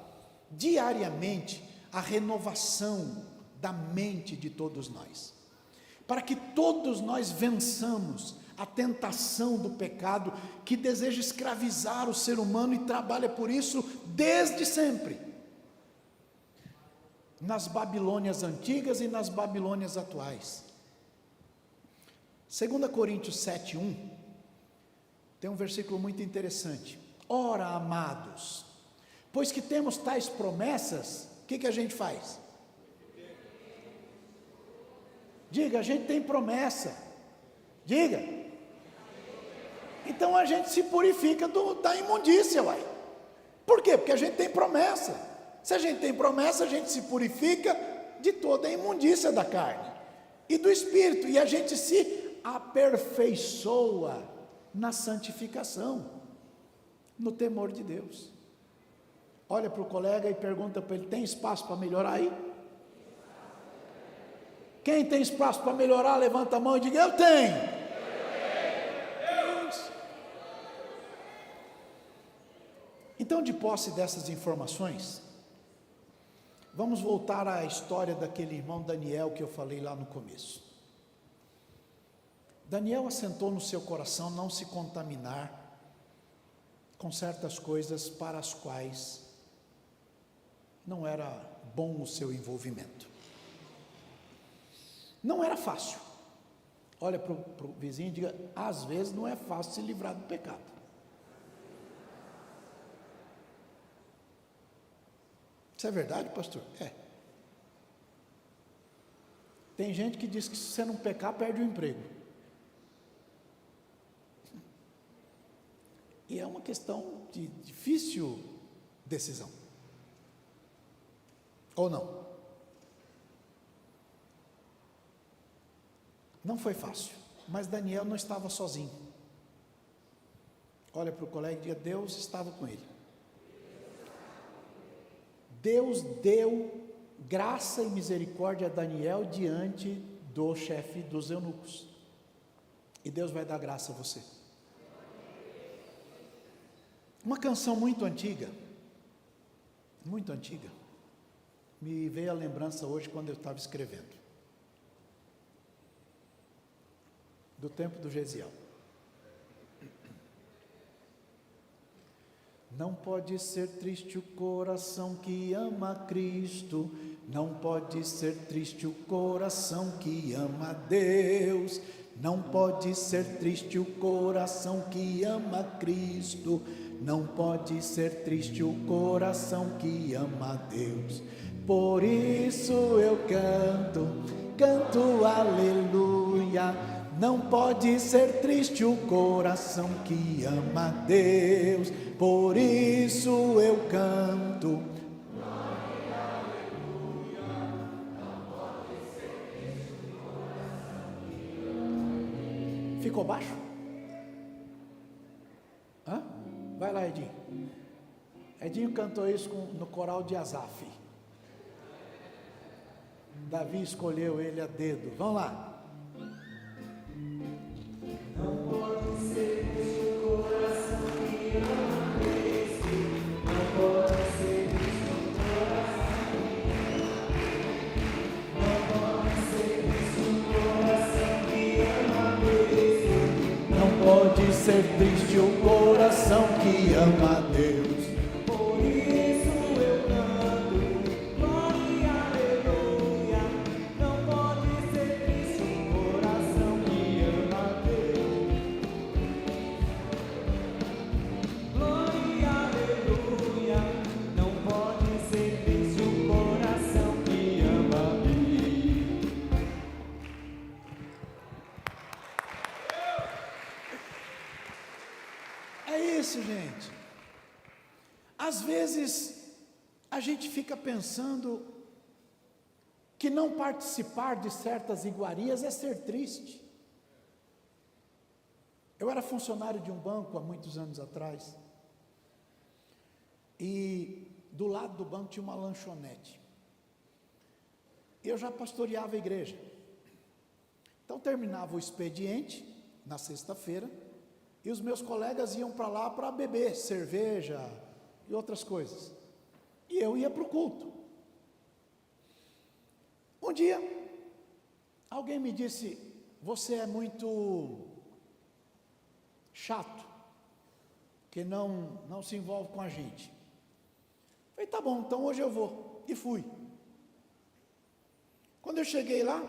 diariamente a renovação da mente de todos nós, para que todos nós vençamos a tentação do pecado que deseja escravizar o ser humano e trabalha por isso desde sempre, nas Babilônias antigas e nas Babilônias atuais. 2 Coríntios 7:1 tem um versículo muito interessante. Ora, amados, pois que temos tais promessas, o que a gente faz? Diga: a gente tem promessa. Diga. Então a gente se purifica da imundícia, uai. Por quê? Porque a gente tem promessa. Se a gente tem promessa, a gente se purifica de toda a imundícia da carne e do espírito, e a gente se aperfeiçoa na santificação, no temor de Deus. Olha para o colega e pergunta para ele: tem espaço para melhorar aí? Quem tem espaço para melhorar, levanta a mão e diga: eu tenho. Então, de posse dessas informações, vamos voltar à história daquele irmão Daniel que eu falei lá no começo. Daniel assentou no seu coração não se contaminar com certas coisas para as quais não era bom o seu envolvimento. Não era fácil. Olha para o vizinho e diga: às vezes não é fácil se livrar do pecado. Isso é verdade, pastor? É. Tem gente que diz que se você não pecar, perde o emprego. E é uma questão de difícil decisão. Ou não? Não foi fácil, mas Daniel não estava sozinho. Olha para o colega e diga: Deus estava com ele. Deus deu graça e misericórdia a Daniel diante do chefe dos eunucos. E Deus vai dar graça a você. Uma canção muito antiga, me veio a lembrança hoje quando eu estava escrevendo. Do tempo do Gesiel. Não pode ser triste o coração que ama Cristo, não pode ser triste o coração que ama Deus, não pode ser triste o coração que ama Cristo, não pode ser triste o coração que ama Deus. Por isso eu canto aleluia. Não pode ser triste o coração que ama Deus, por isso eu canto. Ficou baixo? Hã? Vai lá, Edinho. Edinho cantou isso no coral de Asaf. Davi escolheu ele a dedo. Vamos lá. Não pode ser o coração que ama Cristo, não pode ser o coração que ama, não pode ser o coração que ama Cristo, não pode ser triste o coração que ama Deus. Por isso eu canto, glória, aleluia. Não pode ser triste o coração que ama Deus. Glória, aleluia. Não pode ser triste o coração que ama Deus. É isso, gente. Às vezes a gente fica pensando que não participar de certas iguarias é ser triste. Eu era funcionário de um banco há muitos anos atrás, e do lado do banco tinha uma lanchonete. Eu já pastoreava a igreja. Então terminava o expediente na sexta-feira, e os meus colegas iam para lá para beber cerveja e outras coisas. E eu ia para o culto. Um dia, alguém me disse: você é muito chato, que não se envolve com a gente. Eu falei: tá bom, então hoje eu vou. E fui. Quando eu cheguei lá,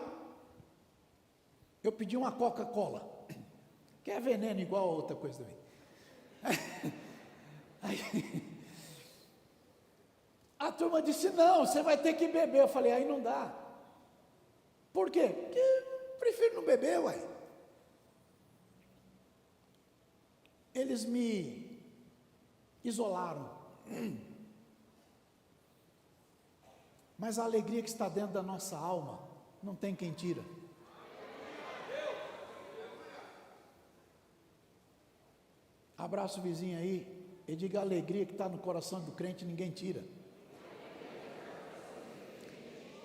eu pedi uma Coca-Cola, que é veneno igual a outra coisa também. Aí, a turma disse: não, você vai ter que beber. Eu falei: aí não dá. Por quê? Porque eu prefiro não beber, uai. eles me isolaram. Mas a alegria que está dentro da nossa alma, não tem quem tira. Abraça o vizinho aí e diga: a alegria que está no coração do crente, ninguém tira.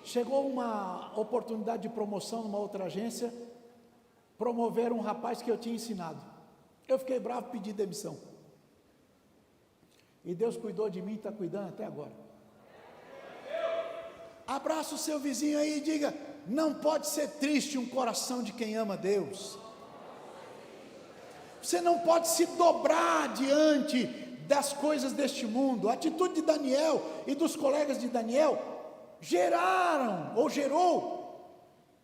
Chegou uma oportunidade de promoção numa outra agência, promoveram um rapaz que eu tinha ensinado. Eu fiquei bravo, pedi demissão. E Deus cuidou de mim e está cuidando até agora. Abraça o seu vizinho aí e diga: não pode ser triste um coração de quem ama Deus. Você não pode se dobrar diante das coisas deste mundo. A atitude de Daniel e dos colegas de Daniel gerou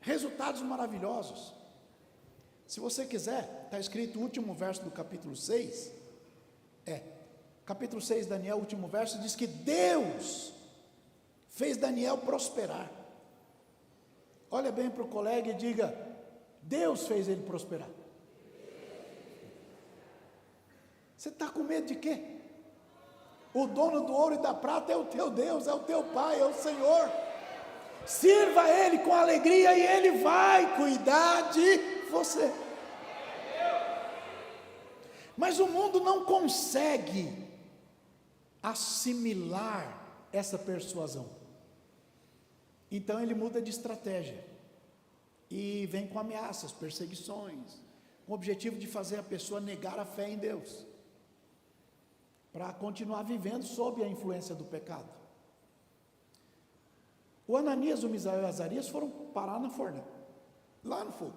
resultados maravilhosos. Se você quiser, está escrito o último verso do capítulo 6, capítulo 6, Daniel, o último verso, diz que Deus fez Daniel prosperar. Olha bem para o colega e diga: Deus fez ele prosperar. Você está com medo de quê? O dono do ouro e da prata é o teu Deus, é o teu Pai, é o Senhor. Sirva a Ele com alegria e Ele vai cuidar de você. Mas o mundo não consegue assimilar essa persuasão. Então ele muda de estratégia e vem com ameaças, perseguições, com o objetivo de fazer a pessoa negar a fé em Deus, para continuar vivendo sob a influência do pecado. O Ananias, o Misael e o Azarias foram parar na fornalha, lá no fogo.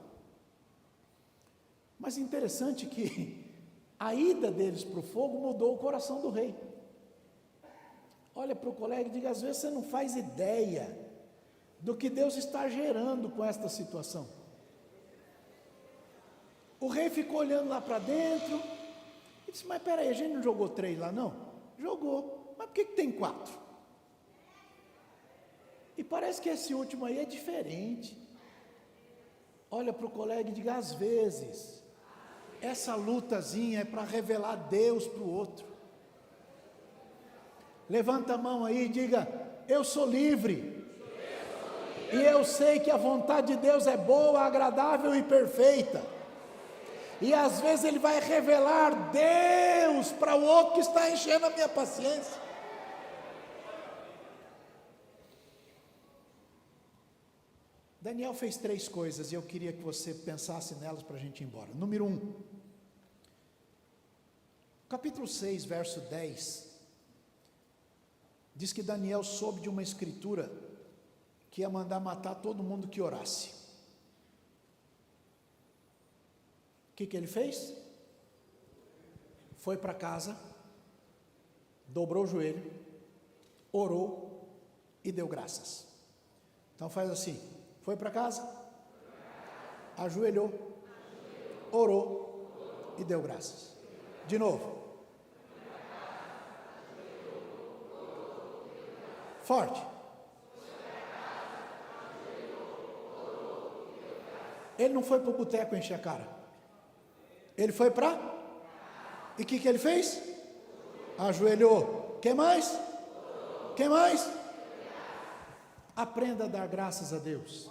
Mas interessante que a ida deles para o fogo mudou o coração do rei. Olha para o colega e diga: às vezes você não faz ideia do que Deus está gerando com esta situação. O rei ficou olhando lá para dentro e disse: mas peraí, a gente não jogou 3 lá não? Jogou, mas por que tem 4? E parece que esse último aí é diferente. Olha para o colega e diga: às vezes essa lutazinha é para revelar Deus para o outro. Levanta a mão aí e diga: eu sou livre. E eu sei que a vontade de Deus é boa, agradável e perfeita. E às vezes Ele vai revelar Deus para o outro que está enchendo a minha paciência. Daniel fez 3 coisas e eu queria que você pensasse nelas para a gente ir embora. Número 1, capítulo 6, verso 10, diz que Daniel soube de uma escritura que ia mandar matar todo mundo que orasse. O que ele fez? Foi para casa, dobrou o joelho, orou e deu graças. Então faz assim: foi para casa, ajoelhou, orou e deu graças. De novo. Forte. Ele não foi para o boteco encher a cara. Ele foi para... E o que ele fez? Ajoelhou. Quem mais? Quem mais? Aprenda a dar graças a Deus.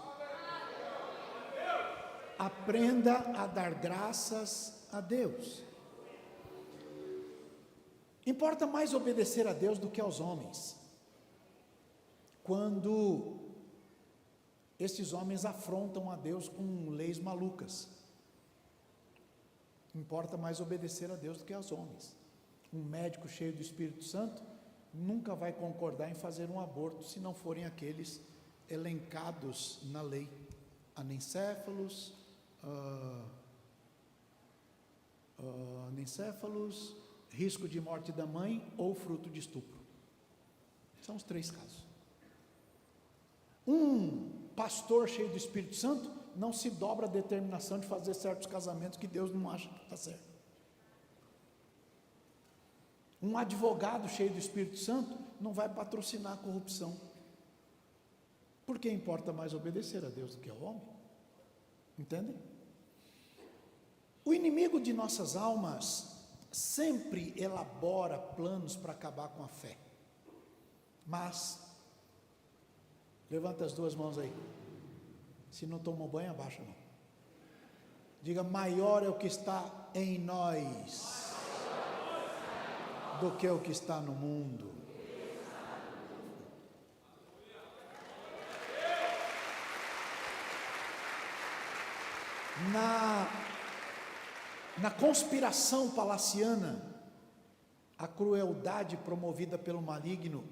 Aprenda a dar graças a Deus. Importa mais obedecer a Deus do que aos homens. Quando estes homens afrontam a Deus com leis malucas, importa mais obedecer a Deus do que aos homens. Um médico cheio do Espírito Santo nunca vai concordar em fazer um aborto se não forem aqueles elencados na lei: anencéfalos, risco de morte da mãe ou fruto de estupro. São os 3 casos. Um pastor cheio do Espírito Santo não se dobra a determinação de fazer certos casamentos que Deus não acha que está certo. Um advogado cheio do Espírito Santo não vai patrocinar a corrupção, porque importa mais obedecer a Deus do que ao homem. Entendem? O inimigo de nossas almas sempre elabora planos para acabar com a fé. Mas, levanta as duas mãos aí. Se não tomou banho, abaixa a mão. Diga: maior é o que está em nós do que o que está no mundo. Na conspiração palaciana, a crueldade promovida pelo maligno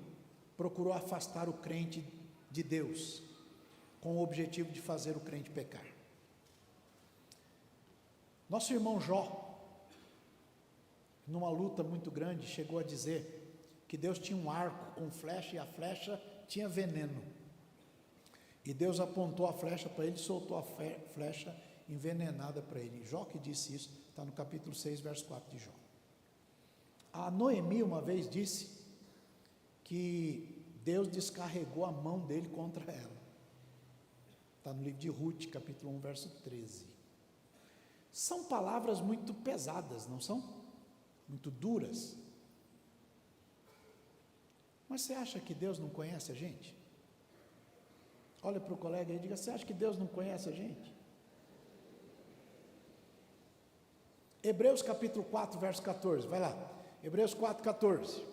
procurou afastar o crente de Deus, com o objetivo de fazer o crente pecar. Nosso irmão Jó, numa luta muito grande, chegou a dizer que Deus tinha um arco com flecha e a flecha tinha veneno. E Deus apontou a flecha para ele e soltou a flecha envenenada para ele. Jó que disse isso, está no capítulo 6, verso 4 de Jó. A Noemi uma vez disse que Deus descarregou a mão dele contra ela. Está no livro de Ruth, capítulo 1, verso 13. São palavras muito pesadas, não são? Muito duras. Mas você acha que Deus não conhece a gente? Olha para o colega aí e diga: você acha que Deus não conhece a gente? Hebreus capítulo 4, verso 14, vai lá. Hebreus 4, 14.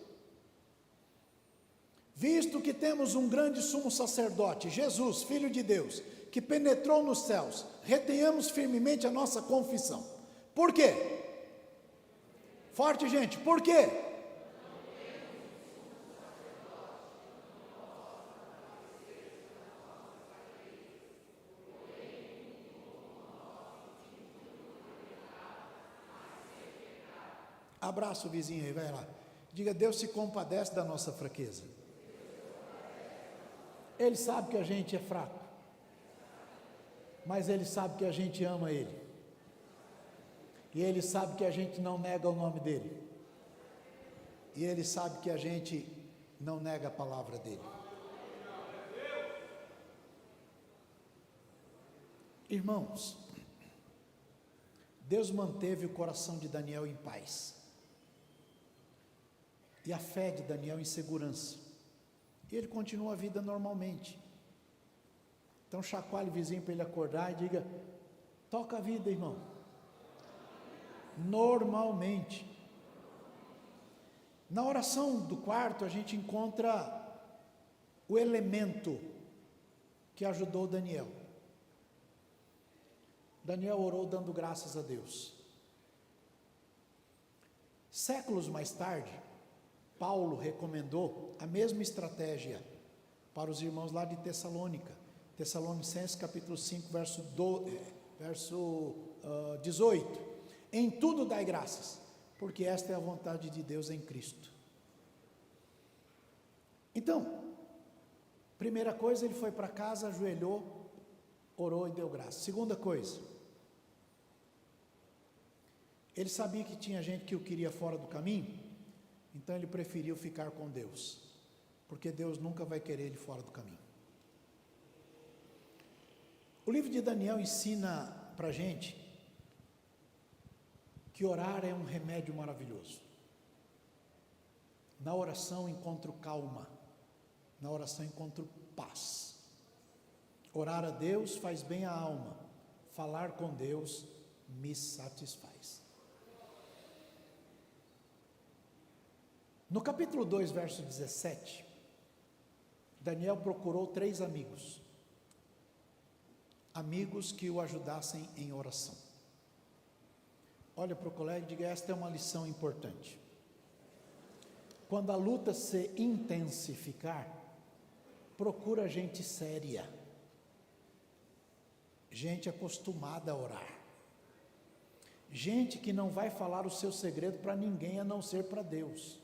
Visto que temos um grande sumo sacerdote, Jesus, Filho de Deus, que penetrou nos céus, retenhamos firmemente a nossa confissão. Por quê? Forte, gente, por quê? Abraça o vizinho aí, vai lá. Diga: Deus se compadece da nossa fraqueza. Ele sabe que a gente é fraco, mas Ele sabe que a gente ama Ele, e Ele sabe que a gente não nega o nome dEle, e Ele sabe que a gente não nega a palavra dEle. Irmãos, Deus manteve o coração de Daniel em paz, e a fé de Daniel em segurança, e ele continua a vida normalmente. Então chacoalhe o vizinho para ele acordar e diga: toca a vida, irmão, normalmente. Na oração do quarto a gente encontra o elemento que ajudou Daniel. Daniel orou dando graças a Deus. Séculos mais tarde, Paulo recomendou a mesma estratégia para os irmãos lá de Tessalônica. Tessalonicenses capítulo 5, verso 18. Em tudo dai graças, porque esta é a vontade de Deus em Cristo. Então, primeira coisa, ele foi para casa, ajoelhou, orou e deu graças. Segunda coisa, ele sabia que tinha gente que o queria fora do caminho, então ele preferiu ficar com Deus, porque Deus nunca vai querer ele fora do caminho. O livro de Daniel ensina para a gente que orar é um remédio maravilhoso. Na oração encontro calma, na oração encontro paz. Orar a Deus faz bem à alma, falar com Deus me satisfaz. No capítulo 2, verso 17, Daniel procurou 3 amigos que o ajudassem em oração. Olha para o colega e diga: esta é uma lição importante. Quando a luta se intensificar, procura gente séria, gente acostumada a orar, gente que não vai falar o seu segredo para ninguém a não ser para Deus,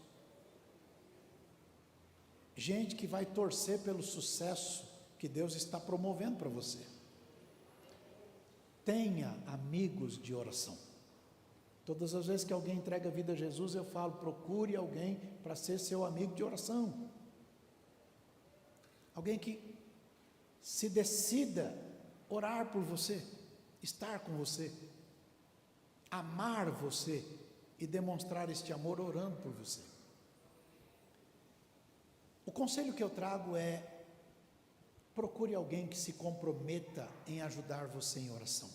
gente que vai torcer pelo sucesso que Deus está promovendo para você. Tenha amigos de oração. Todas as vezes que alguém entrega a vida a Jesus, eu falo: procure alguém para ser seu amigo de oração. Alguém que se decida orar por você, estar com você, amar você, e demonstrar este amor orando por você. O conselho que eu trago é: procure alguém que se comprometa em ajudar você em oração.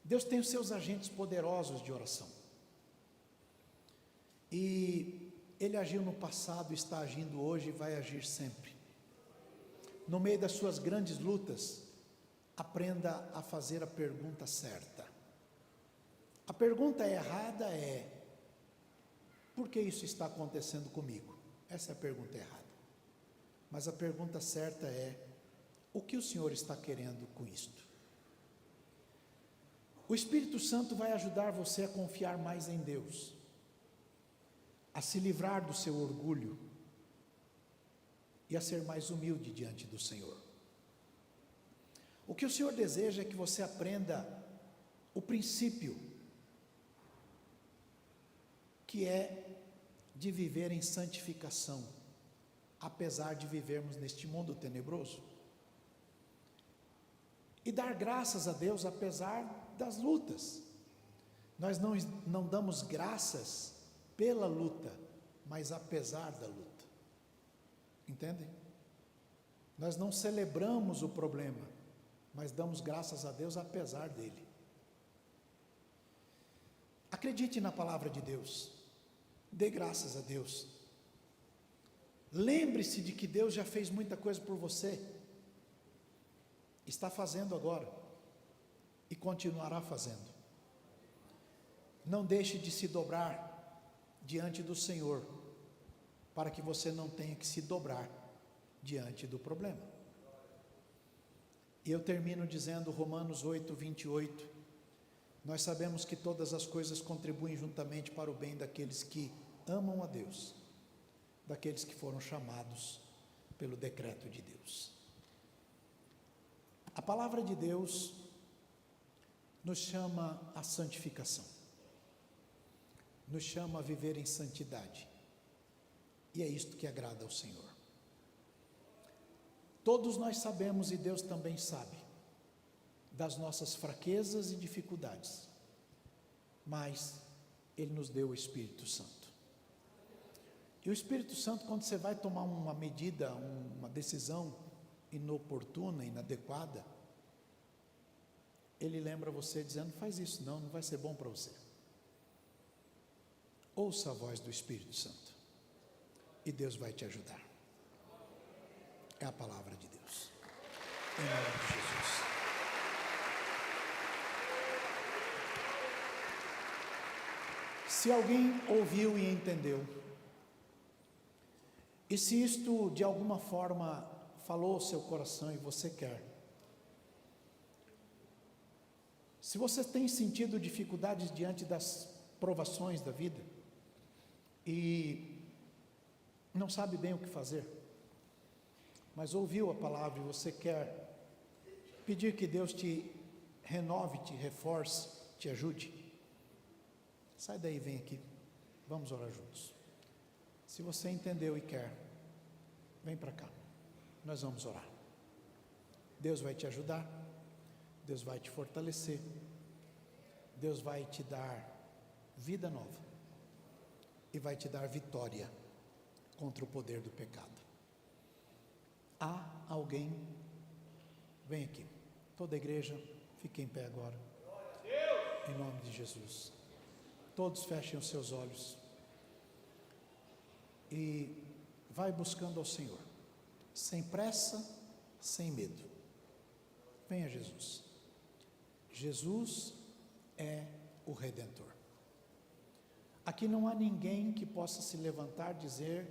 Deus tem os seus agentes poderosos de oração. E Ele agiu no passado, está agindo hoje e vai agir sempre. No meio das suas grandes lutas, aprenda a fazer a pergunta certa. A pergunta errada é: por que isso está acontecendo comigo? Essa é a pergunta errada. Mas a pergunta certa é: o que o Senhor está querendo com isto? O Espírito Santo vai ajudar você a confiar mais em Deus, a se livrar do seu orgulho e a ser mais humilde diante do Senhor. O que o Senhor deseja é que você aprenda o princípio, que é de viver em santificação, apesar de vivermos neste mundo tenebroso, e dar graças a Deus apesar das lutas. Nós não damos graças pela luta, mas apesar da luta, entendem? Nós não celebramos o problema, mas damos graças a Deus apesar dele. Acredite na palavra de Deus, dê graças a Deus, lembre-se de que Deus já fez muita coisa por você, está fazendo agora e continuará fazendo. Não deixe de se dobrar diante do Senhor, para que você não tenha que se dobrar diante do problema. E eu termino dizendo Romanos 8, 28, nós sabemos que todas as coisas contribuem juntamente para o bem daqueles que amam a Deus, daqueles que foram chamados pelo decreto de Deus. A palavra de Deus nos chama à santificação, nos chama a viver em santidade, e é isto que agrada ao Senhor. Todos nós sabemos, e Deus também sabe, das nossas fraquezas e dificuldades, mas Ele nos deu o Espírito Santo. E o Espírito Santo, quando você vai tomar uma medida, uma decisão inoportuna, inadequada, Ele lembra você dizendo: faz isso, não vai ser bom para você. Ouça a voz do Espírito Santo e Deus vai te ajudar. É a palavra de Deus, em nome de Jesus. Se alguém ouviu e entendeu, e se isto de alguma forma falou ao seu coração e você quer, se você tem sentido dificuldades diante das provações da vida e não sabe bem o que fazer, mas ouviu a palavra e você quer pedir que Deus te renove, te reforce, te ajude, sai daí, vem aqui, vamos orar juntos. Se você entendeu e quer, vem para cá, nós vamos orar. Deus vai te ajudar, Deus vai te fortalecer, Deus vai te dar vida nova e vai te dar vitória contra o poder do pecado. Há alguém? Vem aqui, toda a igreja, fique em pé agora, em nome de Jesus. Todos fechem os seus olhos e vai buscando ao Senhor, sem pressa, sem medo. Venha Jesus. Jesus é o Redentor. Aqui não há ninguém que possa se levantar e dizer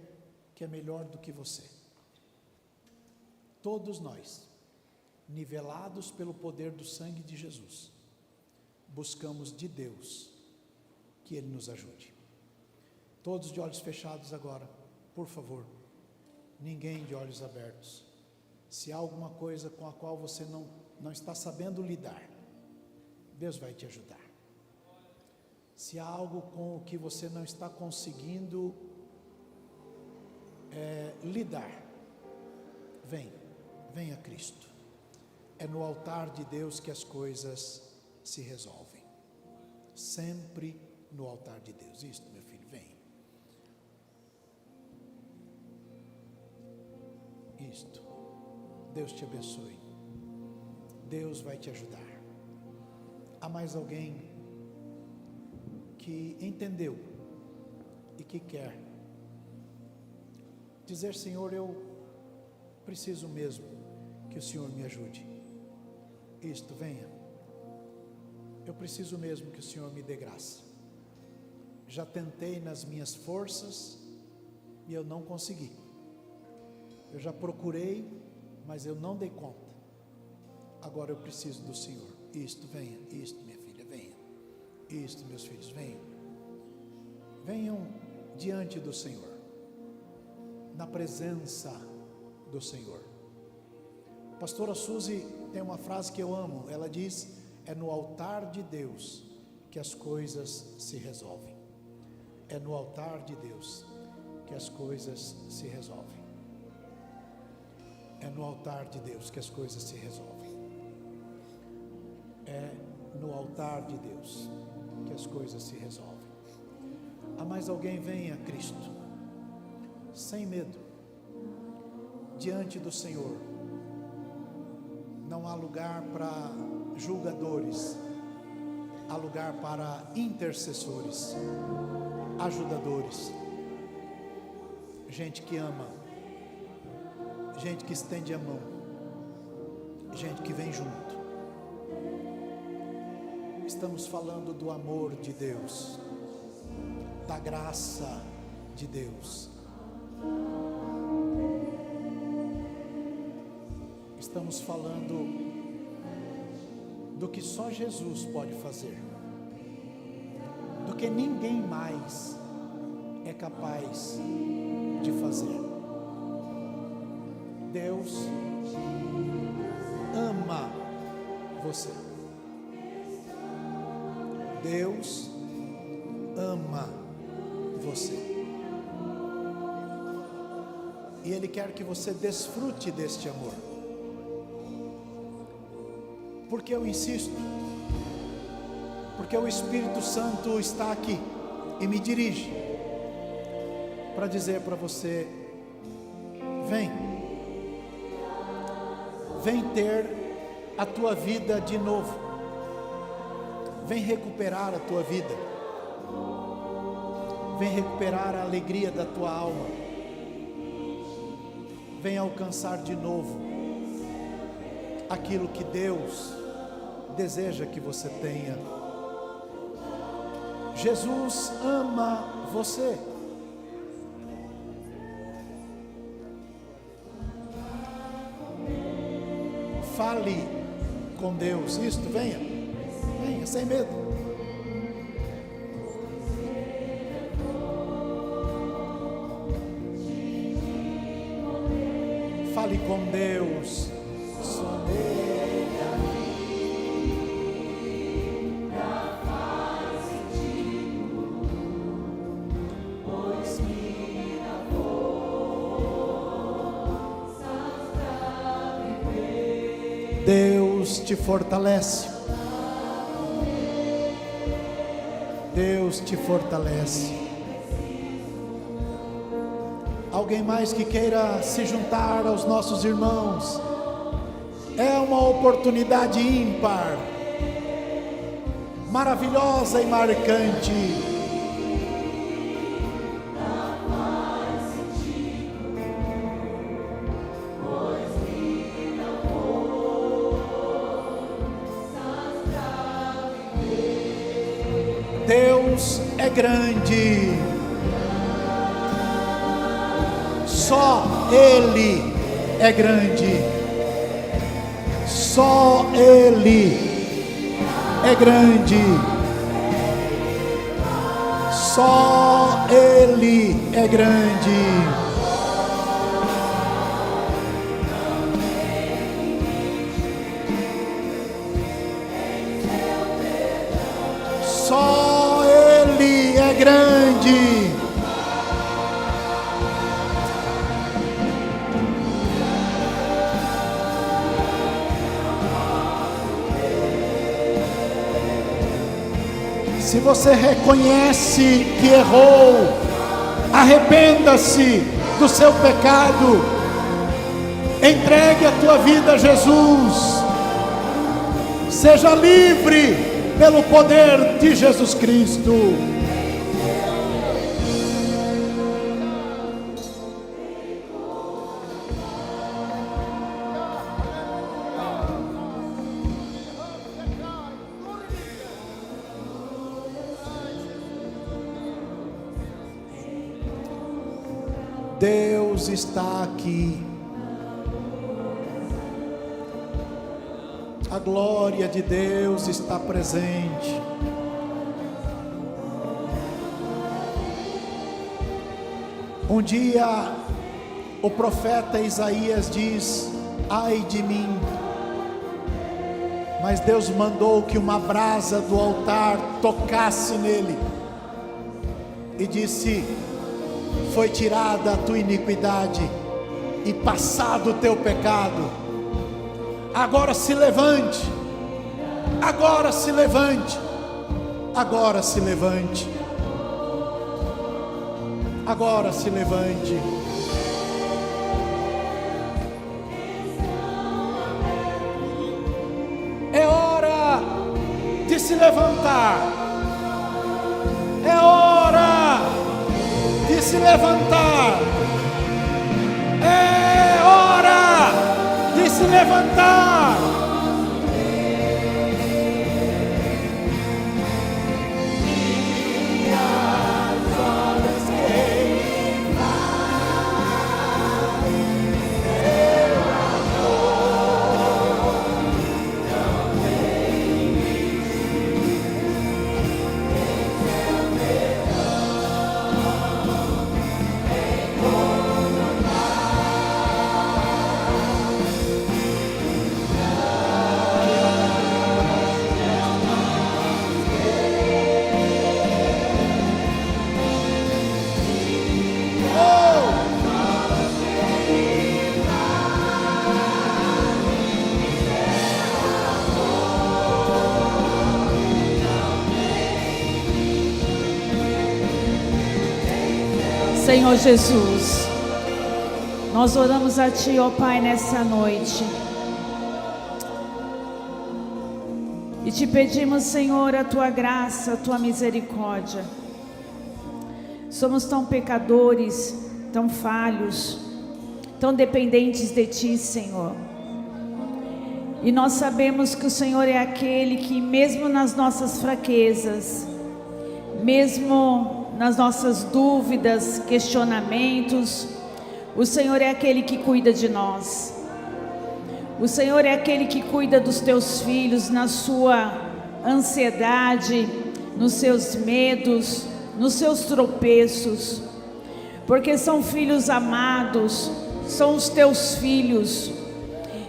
que é melhor do que você. Todos nós, nivelados pelo poder do sangue de Jesus, buscamos de Deus que Ele nos ajude. Todos de olhos fechados agora, por favor, ninguém de olhos abertos. Se há alguma coisa com a qual você não está sabendo lidar, Deus vai te ajudar. Se há algo com o que você não está conseguindo lidar, vem a Cristo. É no altar de Deus que as coisas se resolvem, sempre no altar de Deus. Isto, meu filho, vem. Isto. Deus te abençoe. Deus vai te ajudar. Há mais alguém que entendeu e que quer dizer: Senhor, eu preciso mesmo que o Senhor me ajude. Isto, venha. Eu preciso mesmo que o Senhor me dê graça. Já tentei nas minhas forças e eu não consegui. Eu já procurei, mas eu não dei conta. Agora eu preciso do Senhor. Isto, venha. Isto, minha filha, venha. Isto, meus filhos, venham. Venham diante do Senhor, na presença do Senhor. A pastora Suzy tem uma frase que eu amo. Ela diz: é no altar de Deus que as coisas se resolvem. É no altar de Deus que as coisas se resolvem. É no altar de Deus que as coisas se resolvem. É no altar de Deus que as coisas se resolvem. Há mais alguém? Venha a Cristo, sem medo, diante do Senhor. Não há lugar para julgadores, há lugar para intercessores, ajudadores, gente que ama, gente que estende a mão, gente que vem junto. Estamos falando do amor de Deus, da graça de Deus. Estamos falando do que só Jesus pode fazer, do que ninguém mais é capaz de fazer. Deus ama você. Deus ama você. E Ele quer que você desfrute deste amor. Porque eu insisto? Porque o Espírito Santo está aqui e me dirige para dizer para você: vem ter a tua vida de novo, vem recuperar a tua vida, vem recuperar a alegria da tua alma, vem alcançar de novo aquilo que Deus deseja que você tenha. Jesus ama você. Fale com Deus. Isto, venha sem medo. Fale com Deus. Deus te fortalece. Deus te fortalece. Alguém mais que queira se juntar aos nossos irmãos? É uma oportunidade ímpar, maravilhosa e marcante. Deus é grande, só Ele é grande, só Ele é grande, só Ele é grande. Só Ele é grande. Se você reconhece que errou, arrependa-se do seu pecado, entregue a tua vida a Jesus, seja livre pelo poder de Jesus Cristo. Deus está aqui. A glória de Deus está presente. Um dia o profeta Isaías diz: ai de mim. Mas Deus mandou que uma brasa do altar tocasse nele e disse: foi tirada a tua iniquidade e passado o teu pecado. Agora se levante, agora se levante, agora se levante, agora se levante. É hora de se levantar, é hora de se levantar, é hora de se levantar. Senhor Jesus, nós oramos a Ti, ó Pai, nessa noite, e Te pedimos, Senhor, a Tua graça, a Tua misericórdia. Somos tão pecadores, tão falhos, tão dependentes de Ti, Senhor, e nós sabemos que o Senhor é aquele que, mesmo nas nossas fraquezas, mesmo nas nossas dúvidas, questionamentos, o Senhor é aquele que cuida de nós. O Senhor é aquele que cuida dos teus filhos na sua ansiedade, nos seus medos, nos seus tropeços, porque são filhos amados, são os teus filhos,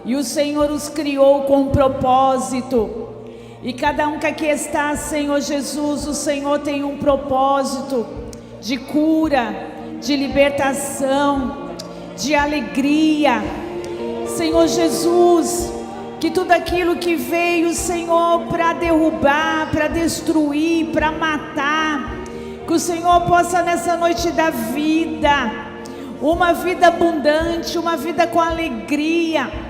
e o Senhor os criou com um propósito. E cada um que aqui está, Senhor Jesus, o Senhor tem um propósito de cura, de libertação, de alegria. Senhor Jesus, que tudo aquilo que veio, Senhor, para derrubar, para destruir, para matar, que o Senhor possa nessa noite dar vida, uma vida abundante, uma vida com alegria.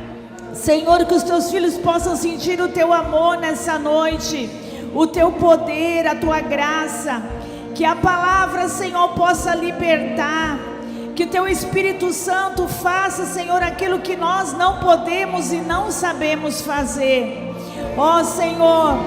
Senhor, que os teus filhos possam sentir o teu amor nessa noite, o teu poder, a tua graça, que a palavra, Senhor, possa libertar, que o teu Espírito Santo faça, Senhor, aquilo que nós não podemos e não sabemos fazer. Ó Senhor,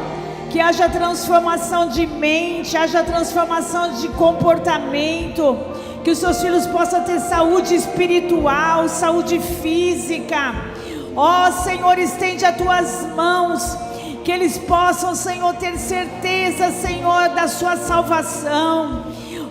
que haja transformação de mente, haja transformação de comportamento, que os seus filhos possam ter saúde espiritual, saúde física. Ó Senhor, estende as tuas mãos, que eles possam, Senhor, ter certeza, Senhor, da sua salvação.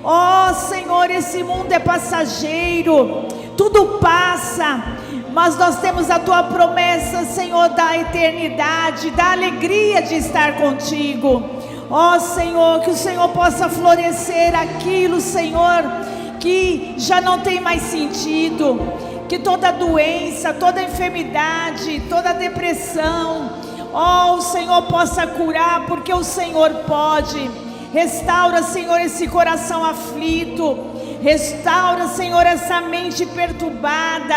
Ó Senhor, esse mundo é passageiro, tudo passa, mas nós temos a tua promessa, Senhor, da eternidade, da alegria de estar contigo. Ó Senhor, que o Senhor possa florescer aquilo, Senhor, que já não tem mais sentido, que toda doença, toda enfermidade, toda depressão, ó, o Senhor possa curar, porque o Senhor pode. Restaura, Senhor, esse coração aflito. Restaura, Senhor, essa mente perturbada,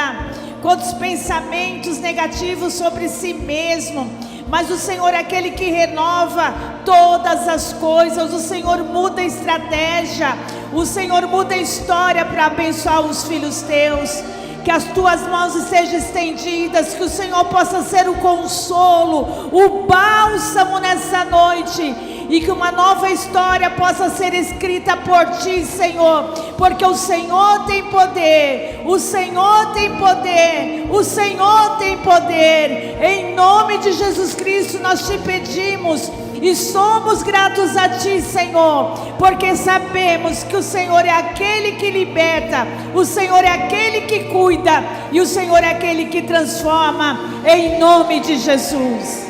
quantos pensamentos negativos sobre si mesmo. Mas o Senhor é aquele que renova todas as coisas. O Senhor muda a estratégia. O Senhor muda a história para abençoar os filhos teus. Que as tuas mãos estejam estendidas, que o Senhor possa ser o consolo, o bálsamo nessa noite, e que uma nova história possa ser escrita por ti, Senhor, porque o Senhor tem poder, o Senhor tem poder, o Senhor tem poder. Em nome de Jesus Cristo nós te pedimos e somos gratos a ti, Senhor, porque sabemos que o Senhor é aquele que liberta, o Senhor é aquele que cuida e o Senhor é aquele que transforma, em nome de Jesus.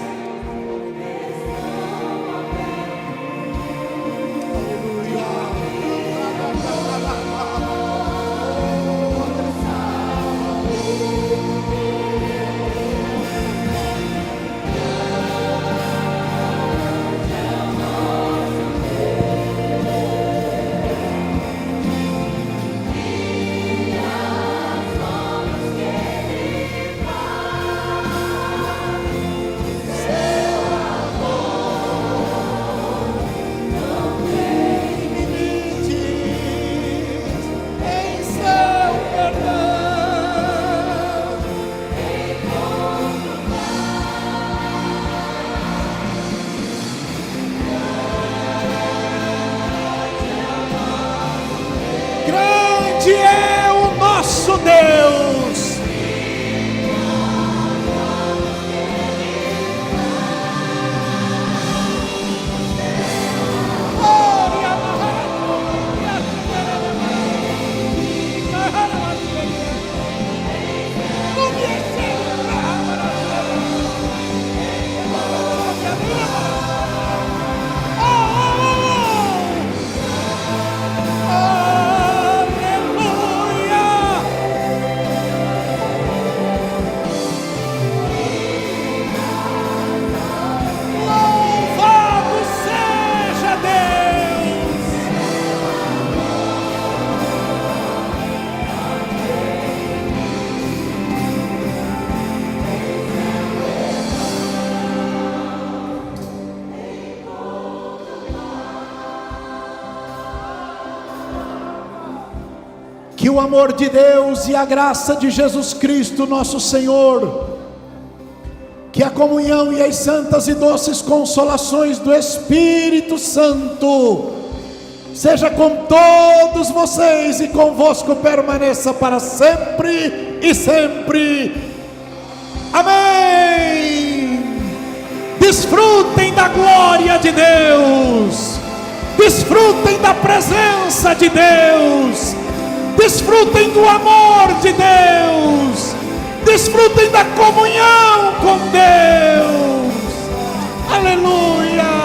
É o nosso Deus. Que o amor de Deus e a graça de Jesus Cristo nosso Senhor, que a comunhão e as santas e doces consolações do Espírito Santo seja com todos vocês e convosco permaneça para sempre e sempre. Amém. Desfrutem da glória de Deus, desfrutem da presença de Deus, desfrutem do amor de Deus, desfrutem da comunhão com Deus. Aleluia.